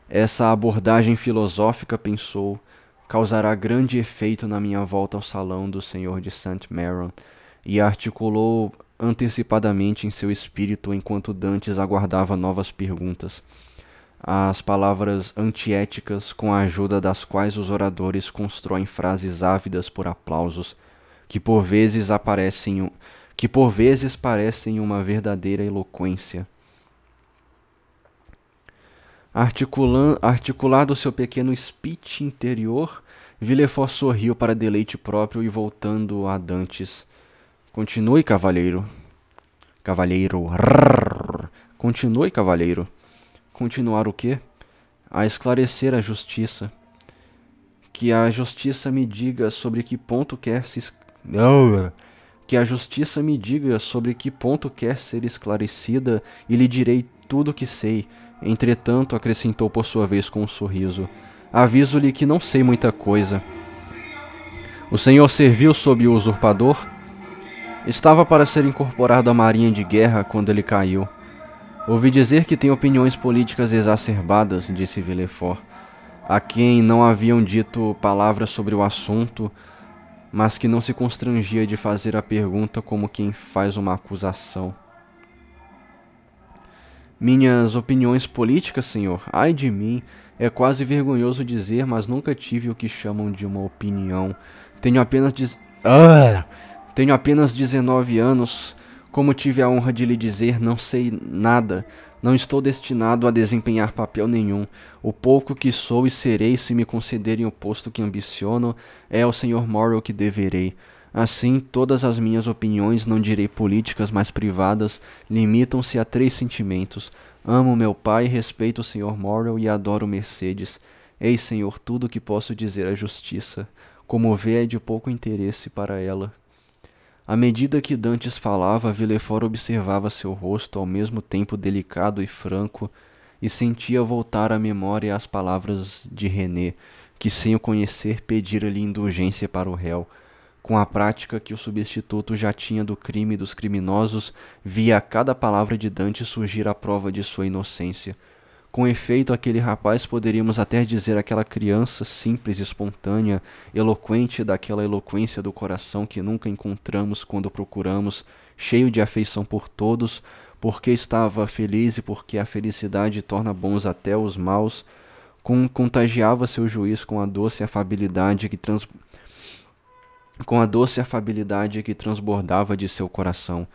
Essa abordagem filosófica, pensou, causará grande efeito na minha volta ao salão do senhor de Saint-Méran, e articulou antecipadamente em seu espírito enquanto Dantes aguardava novas perguntas. As palavras antiéticas com a ajuda das quais os oradores constroem frases ávidas por aplausos, que por vezes parecem uma verdadeira eloquência. Articulado seu pequeno speech interior, Villefort sorriu para deleite próprio e voltando a Dantes. Continue, cavalheiro. Cavalheiro. Rrr. Continue, cavalheiro. Continuar o quê? A esclarecer a justiça. Que a justiça me diga sobre que ponto quer se... Que a justiça me diga sobre que ponto quer ser esclarecida e lhe direi tudo o que sei. Entretanto, acrescentou por sua vez com um sorriso, aviso-lhe que não sei muita coisa. O senhor serviu sob o usurpador? Estava para ser incorporado à marinha de guerra quando ele caiu. Ouvi dizer que tem opiniões políticas exacerbadas, disse Villefort, a quem não haviam dito palavras sobre o assunto, mas que não se constrangia de fazer a pergunta como quem faz uma acusação. Minhas opiniões políticas, senhor? Ai de mim, é quase vergonhoso dizer, mas nunca tive o que chamam de uma opinião. Tenho apenas 19 anos. Como tive a honra de lhe dizer, não sei nada. Não estou destinado a desempenhar papel nenhum. O pouco que sou e serei, se me concederem o posto que ambiciono, é ao Sr. Morrow que deverei. Assim, todas as minhas opiniões, não direi políticas, mas privadas, limitam-se a 3 sentimentos. Amo meu pai, respeito o Sr. Morrow e adoro Mercedes. Eis, senhor, tudo o que posso dizer à justiça. Como vê, é de pouco interesse para ela. À medida que Dantes falava, Villefort observava seu rosto, ao mesmo tempo delicado e franco, e sentia voltar à memória as palavras de René, que sem o conhecer pedira-lhe indulgência para o réu. Com a prática que o substituto já tinha do crime e dos criminosos, via a cada palavra de Dantes surgir a prova de sua inocência. Com efeito, aquele rapaz, poderíamos até dizer aquela criança simples, espontânea, eloquente daquela eloquência do coração que nunca encontramos quando procuramos, cheio de afeição por todos, porque estava feliz e porque a felicidade torna bons até os maus, contagiava seu juiz com a doce afabilidade que transbordava de seu coração.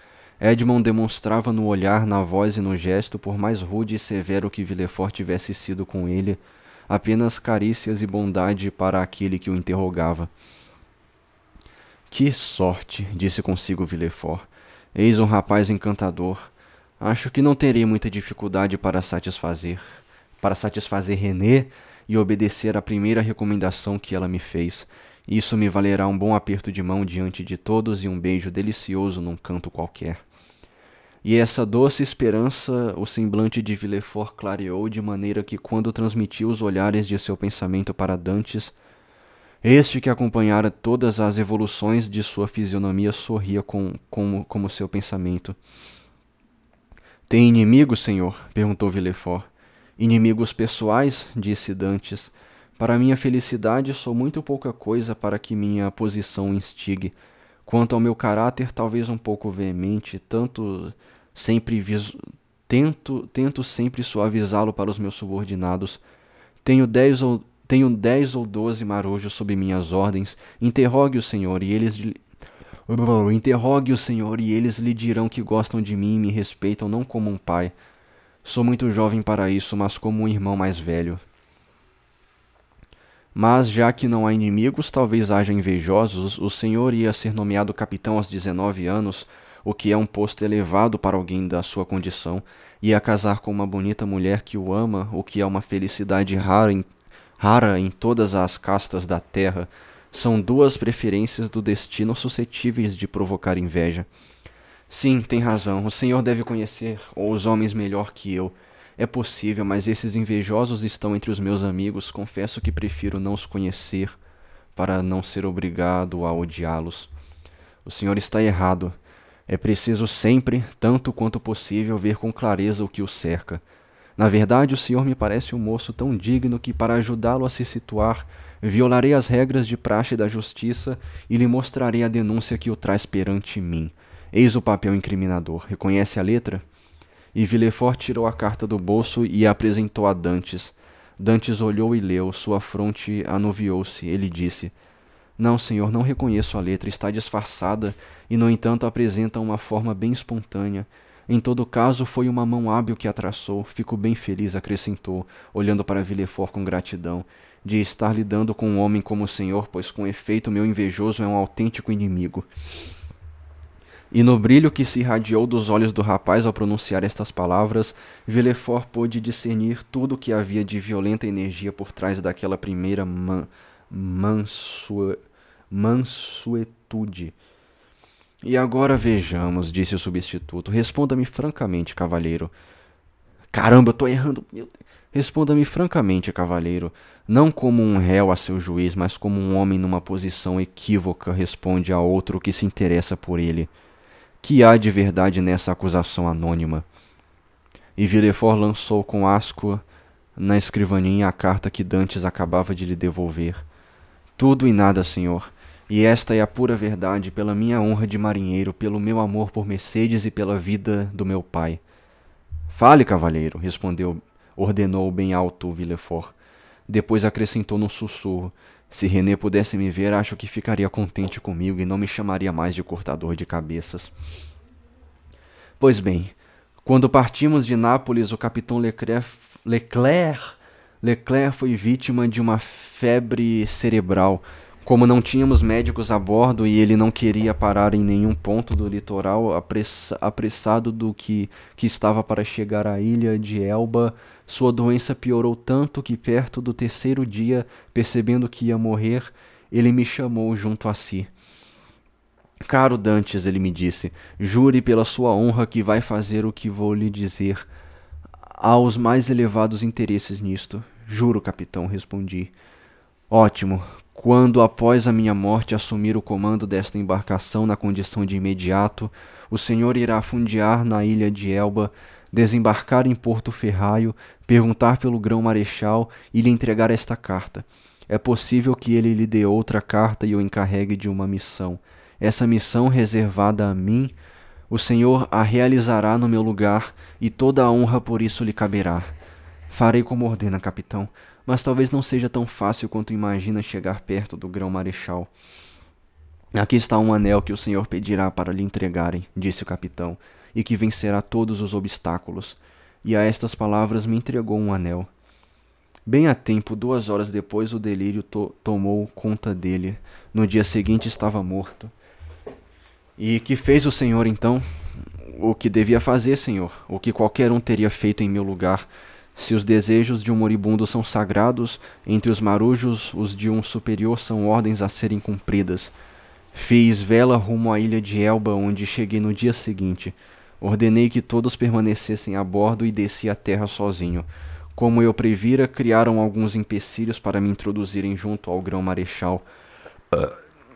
Edmond demonstrava no olhar, na voz e no gesto, por mais rude e severo que Villefort tivesse sido com ele, apenas carícias e bondade para aquele que o interrogava. Que sorte, disse consigo Villefort. Eis um rapaz encantador. Acho que não terei muita dificuldade para satisfazer René e obedecer à primeira recomendação que ela me fez. Isso me valerá um bom aperto de mão diante de todos e um beijo delicioso num canto qualquer. E essa doce esperança o semblante de Villefort clareou de maneira que, quando transmitiu os olhares de seu pensamento para Dantes, este que acompanhara todas as evoluções de sua fisionomia sorria como seu pensamento. Tem inimigos, senhor? Perguntou Villefort. Inimigos pessoais? Disse Dantes. Para minha felicidade, sou muito pouca coisa para que minha posição instigue. Quanto ao meu caráter, talvez um pouco veemente, tento sempre suavizá-lo para os meus subordinados. Tenho 10 ou 12 marujos sob minhas ordens. Interrogue o senhor e eles lhe dirão que gostam de mim e me respeitam não como um pai. Sou muito jovem para isso, mas como um irmão mais velho. Mas, já que não há inimigos, talvez haja invejosos. O senhor ia ser nomeado capitão aos 19 anos, o que é um posto elevado para alguém da sua condição. Ia casar com uma bonita mulher que o ama, o que é uma felicidade rara em todas as castas da terra. São 2 preferências do destino suscetíveis de provocar inveja. Sim, tem razão. O senhor deve conhecer os homens melhor que eu. É possível, mas esses invejosos estão entre os meus amigos. Confesso que prefiro não os conhecer para não ser obrigado a odiá-los. O senhor está errado. É preciso sempre, tanto quanto possível, ver com clareza o que o cerca. Na verdade, o senhor me parece um moço tão digno que, para ajudá-lo a se situar, violarei as regras de praxe da justiça e lhe mostrarei a denúncia que o traz perante mim. Eis o papel incriminador. Reconhece a letra? E Villefort tirou a carta do bolso e a apresentou a Dantes. Dantes olhou e leu. Sua fronte anuviou-se. Ele disse: Não, senhor, não reconheço a letra. Está disfarçada e, no entanto, apresenta uma forma bem espontânea. Em todo caso, foi uma mão hábil que a traçou. Fico bem feliz, acrescentou, olhando para Villefort com gratidão, de estar lidando com um homem como o senhor, pois com efeito meu invejoso é um autêntico inimigo. E no brilho que se irradiou dos olhos do rapaz ao pronunciar estas palavras, Villefort pôde discernir tudo o que havia de violenta energia por trás daquela primeira mansuetude. E agora vejamos, disse o substituto. Responda-me francamente, cavalheiro. Caramba, eu tô errando. Responda-me francamente, cavalheiro. Não como um réu a seu juiz, mas como um homem numa posição equívoca responde a outro que se interessa por ele. Que há de verdade nessa acusação anônima? E Villefort lançou com asco na escrivaninha a carta que Dantes acabava de lhe devolver. Tudo e nada, senhor. E esta é a pura verdade, pela minha honra de marinheiro, pelo meu amor por Mercedes e pela vida do meu pai. Fale, cavalheiro, ordenou bem alto Villefort. Depois acrescentou num sussurro. Se René pudesse me ver, acho que ficaria contente comigo e não me chamaria mais de cortador de cabeças. Pois bem, quando partimos de Nápoles, o capitão Leclerc foi vítima de uma febre cerebral. Como não tínhamos médicos a bordo e ele não queria parar em nenhum ponto do litoral, apressado do que estava para chegar à ilha de Elba, sua doença piorou tanto que perto do terceiro dia, percebendo que ia morrer, ele me chamou junto a si. Caro Dantes, ele me disse, jure pela sua honra que vai fazer o que vou lhe dizer. Há os mais elevados interesses nisto. Juro, capitão, respondi. Ótimo. Quando, após a minha morte, assumir o comando desta embarcação na condição de imediato, o senhor irá fundear na ilha de Elba, desembarcar em Porto Ferraio, perguntar pelo grão-marechal e lhe entregar esta carta. É possível que ele lhe dê outra carta e o encarregue de uma missão. Essa missão, reservada a mim, o senhor a realizará no meu lugar e toda a honra por isso lhe caberá. Farei como ordena, capitão, mas talvez não seja tão fácil quanto imagina chegar perto do grão-marechal. Aqui está um anel que o senhor pedirá para lhe entregarem, disse o capitão, e que vencerá todos os obstáculos. E a estas palavras me entregou um anel. Bem a tempo, 2 horas depois, o delírio tomou conta dele. No dia seguinte estava morto. E que fez o senhor então? O que devia fazer, senhor, o que qualquer um teria feito em meu lugar. Se os desejos de um moribundo são sagrados, entre os marujos os de um superior são ordens a serem cumpridas. Fiz vela rumo à ilha de Elba, onde cheguei no dia seguinte. Ordenei que todos permanecessem a bordo e desci à terra sozinho. Como eu previra, criaram alguns empecilhos para me introduzirem junto ao grão-marechal.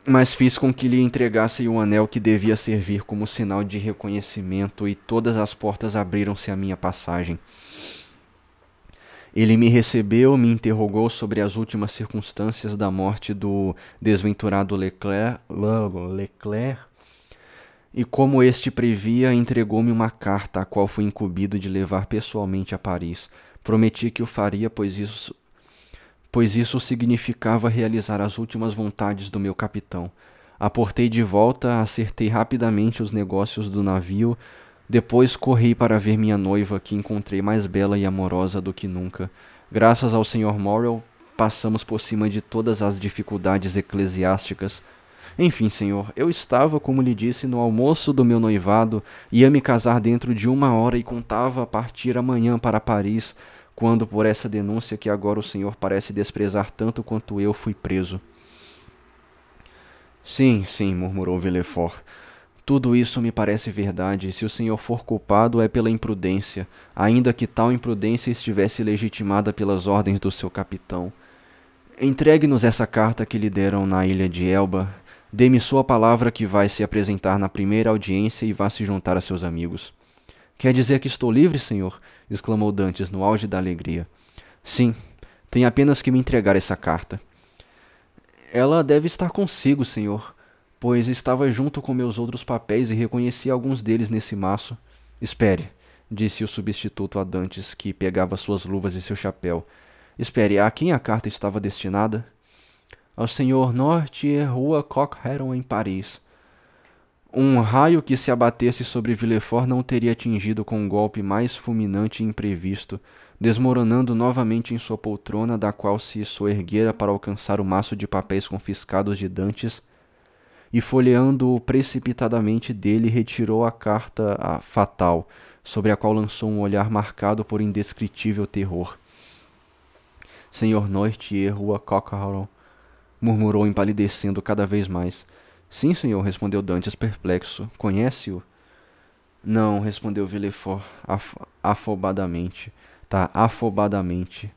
Mas fiz com que lhe entregassem o anel que devia servir como sinal de reconhecimento e todas as portas abriram-se à minha passagem. Ele me recebeu, me interrogou sobre as últimas circunstâncias da morte do desventurado Leclerc e, como este previa, entregou-me uma carta, a qual fui incumbido de levar pessoalmente a Paris. Prometi que o faria, pois isso significava realizar as últimas vontades do meu capitão. Aportei de volta, acertei rapidamente os negócios do navio, depois corri para ver minha noiva, que encontrei mais bela e amorosa do que nunca. Graças ao Sr. Morrel, passamos por cima de todas as dificuldades eclesiásticas. Enfim, senhor, eu estava, como lhe disse, no almoço do meu noivado, ia me casar dentro de 1 hora e contava partir amanhã para Paris, quando por essa denúncia que agora o senhor parece desprezar tanto quanto eu fui preso. Sim, murmurou Villefort. Tudo isso me parece verdade, e se o senhor for culpado é pela imprudência, ainda que tal imprudência estivesse legitimada pelas ordens do seu capitão. Entregue-nos essa carta que lhe deram na ilha de Elba. Dê-me sua palavra que vai se apresentar na primeira audiência e vá se juntar a seus amigos. Quer dizer que estou livre, senhor? Exclamou Dantes no auge da alegria. Sim, tem apenas que me entregar essa carta. Ela deve estar consigo, senhor, pois estava junto com meus outros papéis e reconheci alguns deles nesse maço. Espere, disse o substituto a Dantes, que pegava suas luvas e seu chapéu. Espere, a quem a carta estava destinada? Ao senhor Norte Rua Coq Heron, em Paris. Um raio que se abatesse sobre Villefort não teria atingido com um golpe mais fulminante e imprevisto, desmoronando novamente em sua poltrona, da qual se soerguera para alcançar o maço de papéis confiscados de Dantes, e folheando-o precipitadamente dele, retirou a carta fatal, sobre a qual lançou um olhar marcado por indescritível terror. Senhor Noirtier, Rua Coqueron, murmurou empalidecendo cada vez mais. Sim, senhor, respondeu Dantes perplexo. Conhece-o? Não, respondeu Villefort afobadamente. Tá, afobadamente.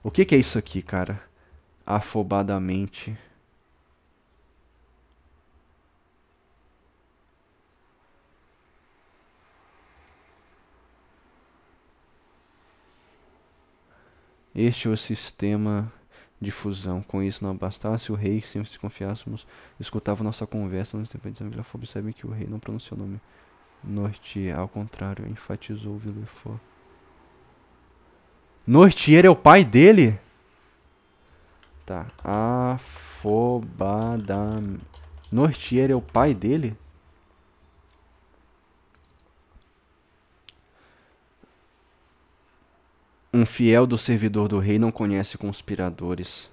O que é isso aqui, cara? Afobadamente. Este é o sistema de fusão. Com isso não bastasse, o rei, se desconfiássemos, escutava nossa conversa. No tempo de Villefort percebe que o rei não pronunciou o nome Noirtier, ao contrário, enfatizou Villefort. Noirtier é o pai dele? Tá, afobadamente. Noirtier é o pai dele? Um fiel do servidor do rei não conhece conspiradores.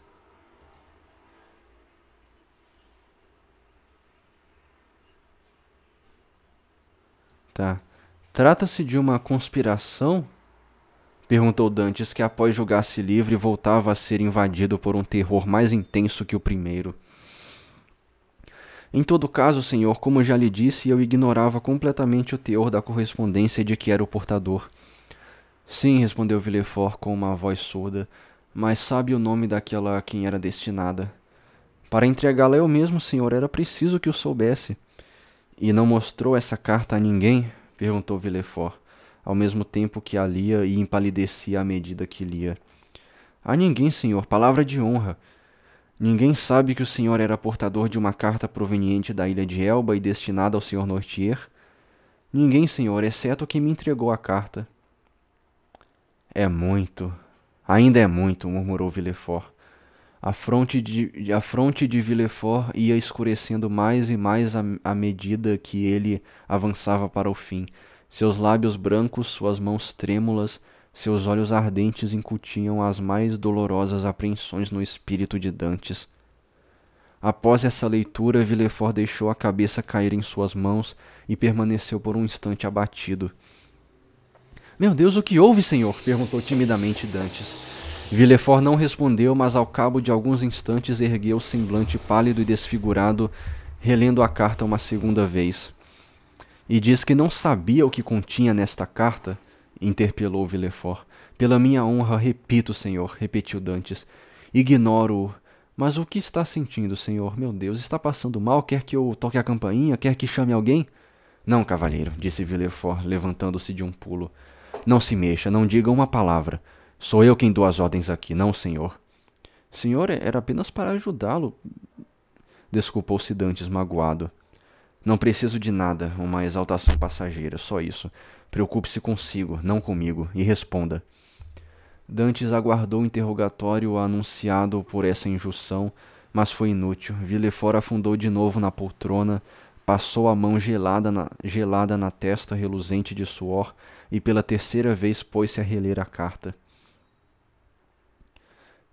Tá. Trata-se de uma conspiração? Perguntou Dantes, que após julgar-se livre voltava a ser invadido por um terror mais intenso que o primeiro. Em todo caso, senhor, como já lhe disse, eu ignorava completamente o teor da correspondência de que era o portador. Sim, respondeu Villefort com uma voz surda, mas sabe o nome daquela a quem era destinada. Para entregá-la eu mesmo, senhor, era preciso que o soubesse. E não mostrou essa carta a ninguém? Perguntou Villefort, ao mesmo tempo que a lia e empalidecia à medida que lia. A ninguém, senhor, palavra de honra. Ninguém sabe que o senhor era portador de uma carta proveniente da ilha de Elba e destinada ao senhor Noirtier? Ninguém, senhor, exceto quem me entregou a carta. É muito. Ainda é muito, murmurou Villefort. A fronte de Villefort ia escurecendo mais e mais à medida que ele avançava para o fim. Seus lábios brancos, suas mãos trêmulas, seus olhos ardentes incutiam as mais dolorosas apreensões no espírito de Dantes. Após essa leitura, Villefort deixou a cabeça cair em suas mãos e permaneceu por um instante abatido. Meu Deus, o que houve, senhor? Perguntou timidamente Dantes. Villefort não respondeu, mas ao cabo de alguns instantes ergueu o semblante pálido e desfigurado, relendo a carta uma segunda vez. E diz que não sabia o que continha nesta carta? Interpelou Villefort. Pela minha honra, repito, senhor, repetiu Dantes. Ignoro-o. Mas o que está sentindo, senhor? Meu Deus, está passando mal? Quer que eu toque a campainha? Quer que chame alguém? Não, cavalheiro, disse Villefort, levantando-se de um pulo. Não se mexa, não diga uma palavra. Sou eu quem dou as ordens aqui, não o senhor. Senhor, era apenas para ajudá-lo. Desculpou-se Dantes, magoado. Não preciso de nada, uma exaltação passageira, só isso. Preocupe-se consigo, não comigo, e responda. Dantes aguardou o interrogatório anunciado por essa injunção, mas foi inútil. Villefort afundou de novo na poltrona, passou a mão gelada na testa reluzente de suor e pela terceira vez pôs-se a reler a carta.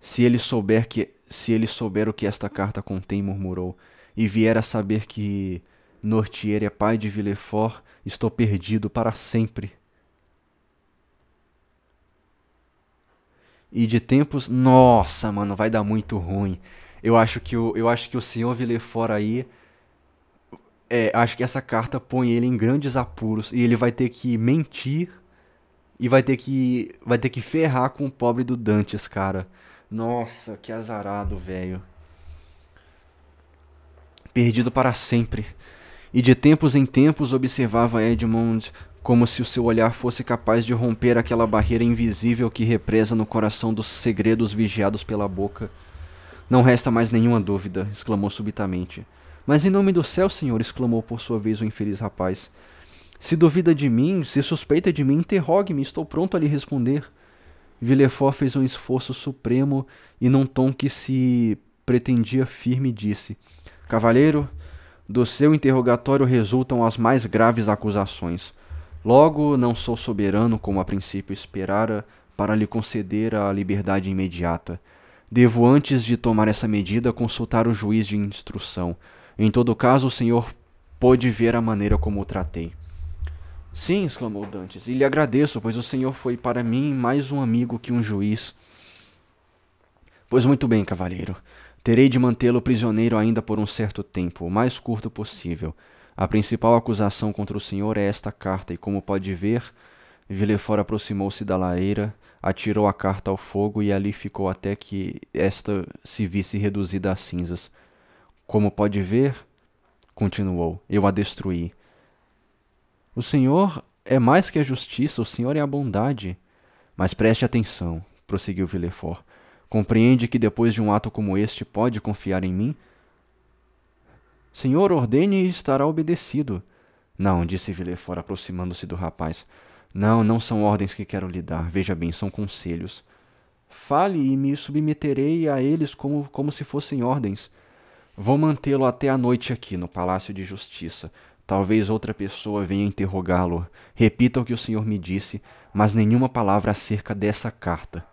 Se ele souber o que esta carta contém, murmurou, e vier a saber que Noirtier é pai de Villefort, estou perdido para sempre. E de tempos... Nossa, mano, vai dar muito ruim. Eu acho que o senhor Villefort aí... acho que essa carta põe ele em grandes apuros. E ele vai ter que mentir. E vai ter que ferrar com o pobre do Dantes, cara. Nossa, que azarado, velho. Perdido para sempre. E de tempos em tempos observava Edmond como se o seu olhar fosse capaz de romper aquela barreira invisível que represa no coração dos segredos vigiados pela boca. Não resta mais nenhuma dúvida, exclamou subitamente. Mas em nome do céu, senhor, exclamou por sua vez o infeliz rapaz. Se duvida de mim, se suspeita de mim, interrogue-me, estou pronto a lhe responder. Villefort fez um esforço supremo e num tom que se pretendia firme disse: Cavalheiro, Do seu interrogatório resultam as mais graves acusações. Logo, não sou soberano, como a princípio esperara, para lhe conceder a liberdade imediata. Devo, antes de tomar essa medida, consultar o juiz de instrução. Em todo caso, o senhor pôde ver a maneira como o tratei. Sim, exclamou Dantes, e lhe agradeço, pois o senhor foi para mim mais um amigo que um juiz. Pois muito bem, cavalheiro. Terei de mantê-lo prisioneiro ainda por um certo tempo, o mais curto possível. A principal acusação contra o senhor é esta carta, e como pode ver, Villefort aproximou-se da lareira, atirou a carta ao fogo e ali ficou até que esta se visse reduzida a cinzas. Como pode ver, continuou, eu a destruí. O senhor é mais que a justiça, o senhor é a bondade. Mas preste atenção, prosseguiu Villefort. Compreende que depois de um ato como este pode confiar em mim? Senhor, ordene e estará obedecido. Não, disse Villefort, aproximando-se do rapaz. Não, não são ordens que quero lhe dar. Veja bem, são conselhos. Fale e me submeterei a eles como se fossem ordens. Vou mantê-lo até a noite aqui, no Palácio de Justiça. Talvez outra pessoa venha interrogá-lo. Repita o que o senhor me disse, mas nenhuma palavra acerca dessa carta.